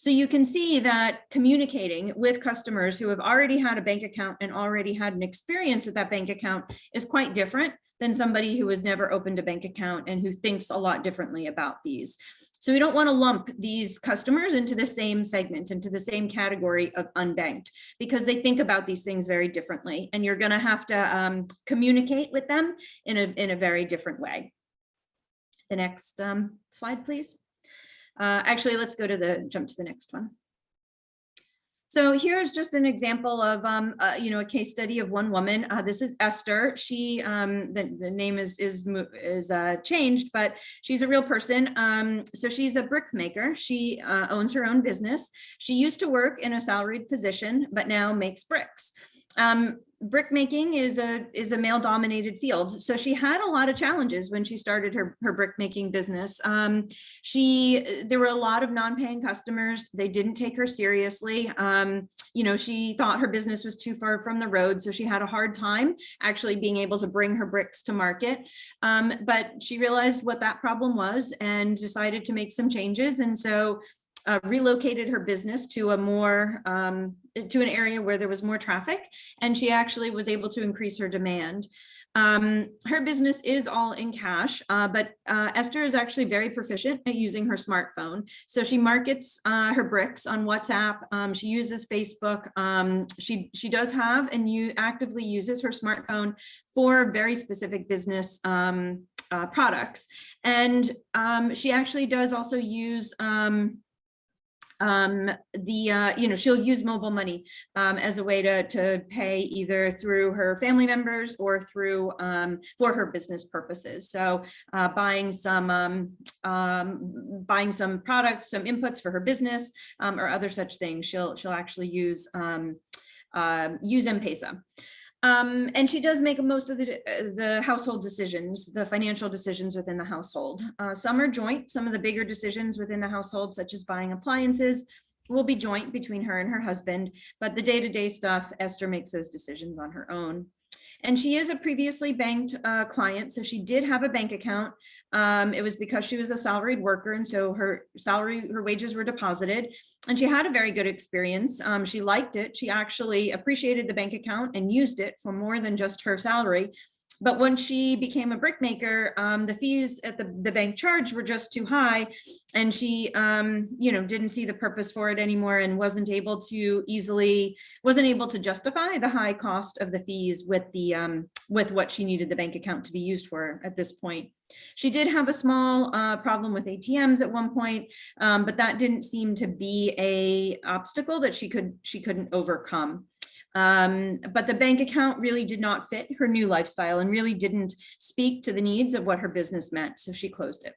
So you can see that communicating with customers who have already had a bank account and already had an experience with that bank account is quite different than somebody who has never opened a bank account and who thinks a lot differently about these. So we don't want to lump these customers into the same segment, into the same category of unbanked, because they think about these things very differently, and you're going to have to communicate with them in a very different way. The next slide, please. Actually, let's jump to the next one. So here's just an example of you know, a case study of one woman. This is Esther. She the name is changed, but she's a real person. So she's a brick maker. She owns her own business. She used to work in a salaried position, but now makes bricks. Brick making is a male dominated field. So she had a lot of challenges when she started her brick making business. There were a lot of non-paying customers. They didn't take her seriously. You know, she thought her business was too far from the road. So she had a hard time actually being able to bring her bricks to market. But she realized what that problem was and decided to make some changes. And so relocated her business to to an area where there was more traffic, and she actually was able to increase her demand. Her business is all in cash, but Esther is actually very proficient at using her smartphone. So she markets her bricks on WhatsApp. She uses Facebook. She does have and actively uses her smartphone for very specific business products. And she actually does also use you know, she'll use mobile money as a way to pay either through her family members or through for her business purposes. So buying some products, some inputs for her business, or other such things, she'll actually use M-Pesa. And she does make most of the household decisions, the financial decisions within the household. Some are joint. Some of the bigger decisions within the household, such as buying appliances, will be joint between her and her husband. But the day-to-day stuff, Esther makes those decisions on her own. And she is a previously banked client, so she did have a bank account. It was because she was a salaried worker, and so her wages were deposited, and she had a very good experience. She liked it. She actually appreciated the bank account and used it for more than just her salary. But when she became a brick maker, the fees at the bank charge were just too high, and she, you know, didn't see the purpose for it anymore, and wasn't able to justify the high cost of the fees with what she needed the bank account to be used for at this point. She did have a small problem with ATMs at one point, but that didn't seem to be an obstacle that she couldn't overcome. But the bank account really did not fit her new lifestyle and really didn't speak to the needs of what her business meant, so she closed it.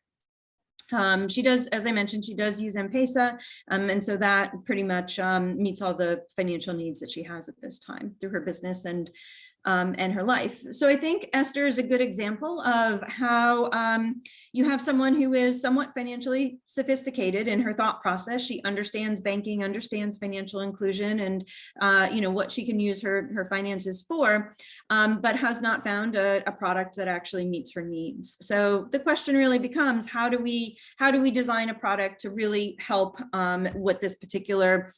She does, as I mentioned, she does use M-Pesa, and so that pretty much meets all the financial needs that she has at this time through her business and her life. So I think Esther is a good example of how you have someone who is somewhat financially sophisticated in her thought process. She understands banking, understands financial inclusion, and you know, what she can use her finances for, but has not found a product that actually meets her needs. So the question really becomes, how do we design a product to really help with this particular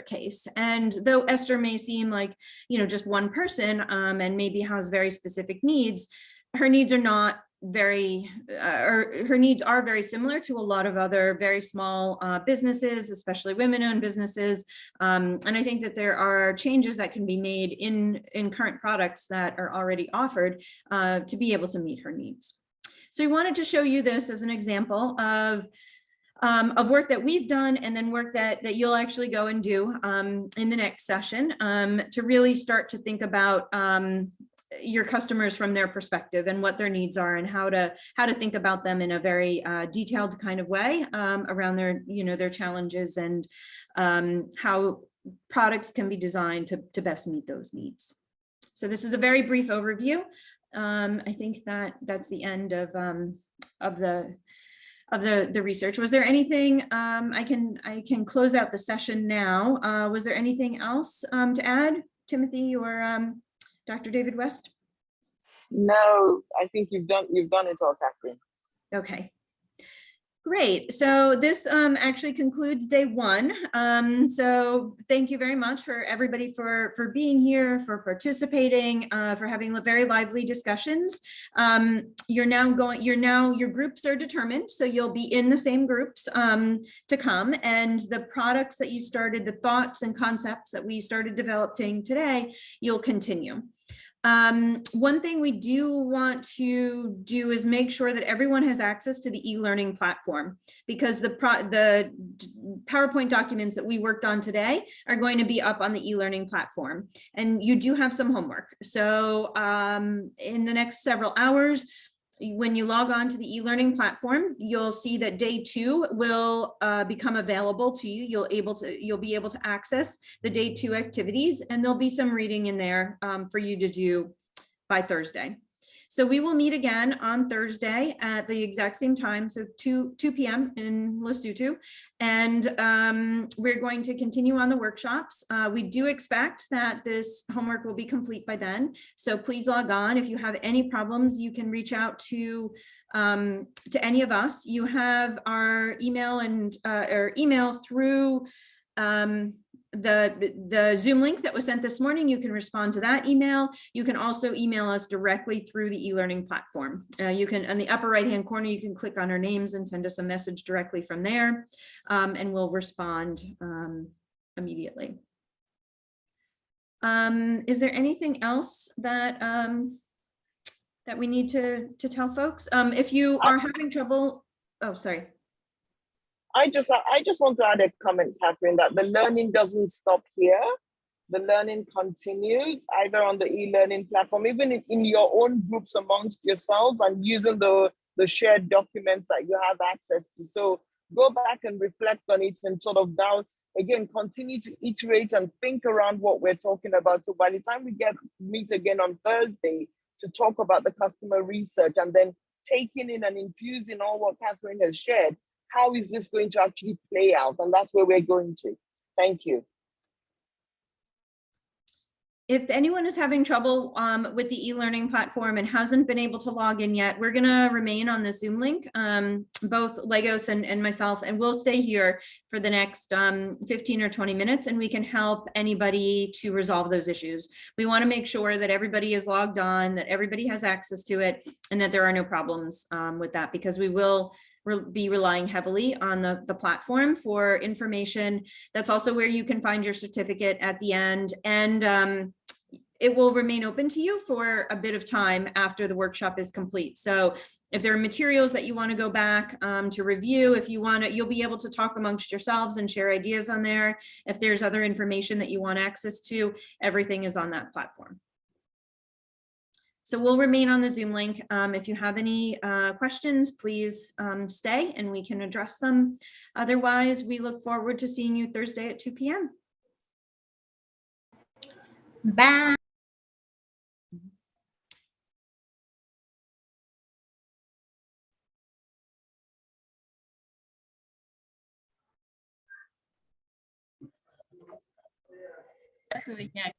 case? And though Esther may seem like, you know, just one person and maybe has very specific needs, her needs are not very, or her needs are very similar to a lot of other very small businesses, especially women-owned businesses. And I think that there are changes that can be made in current products that are already offered to be able to meet her needs. So we wanted to show you this as an example of work that we've done, and then work that you'll actually go and do in the next session to really start to think about your customers from their perspective and what their needs are, and how to think about them in a very detailed kind of way around their, their challenges, and how products can be designed to best meet those needs. So this is a very brief overview. I think that's the end of the research. Was there anything, I can close out the session now. Was there anything else to add, Timothy or Dr. David West? No, I think you've done it all, Catherine. Okay. Great. So this actually concludes day one. So thank you very much for everybody for being here, for participating, for having very lively discussions. Your groups are determined, so you'll be in the same groups to come, and the products that you started, the thoughts and concepts that we started developing today, you'll continue. One thing we do want to do is make sure that everyone has access to the e-learning platform, because the PowerPoint documents that we worked on today are going to be up on the e-learning platform, and you do have some homework. So in the next several hours, when you log on to the e-learning platform, you'll see that day 2 will become available to you. You'll be able to access the day 2 activities, and there'll be some reading in there for you to do by Thursday. So we will meet again on Thursday at the exact same time, so 2 p.m. in Lesotho, and we're going to continue on the workshops. We do expect that this homework will be complete by then, so please log on. If you have any problems, you can reach out to any of us. You have our email and or email through the Zoom link that was sent this morning. You can respond to that email. You can also email us directly through the e-learning platform. You can, in the upper right hand corner, you can click on our names and send us a message directly from there, and we'll respond immediately. Is there anything else that that we need to tell folks? If you are having trouble, oh, sorry. I just want to add a comment, Catherine, that the learning doesn't stop here. The learning continues either on the e-learning platform, even in your own groups amongst yourselves, and using the shared documents that you have access to. So go back and reflect on it, and sort of now, again, continue to iterate and think around what we're talking about. So by the time we meet again on Thursday to talk about the customer research, and then taking in and infusing all what Catherine has shared, how is this going to actually play out? And that's where we're going to. Thank you. If anyone is having trouble with the e-learning platform and hasn't been able to log in yet, we're going to remain on the Zoom link, both Lagos and myself, and we'll stay here for the next 15 or 20 minutes, and we can help anybody to resolve those issues. We want to make sure that everybody is logged on, that everybody has access to it, and that there are no problems with that, because we will be relying heavily on the platform for information. That's also where you can find your certificate at the end, and it will remain open to you for a bit of time after the workshop is complete. So if there are materials that you want to go back to review, if you want to, you'll be able to talk amongst yourselves and share ideas on there. If there's other information that you want access to, everything is on that platform. So we'll remain on the Zoom link. If you have any questions, please stay and we can address them. Otherwise, we look forward to seeing you Thursday at 2 p.m. Bye. Yeah.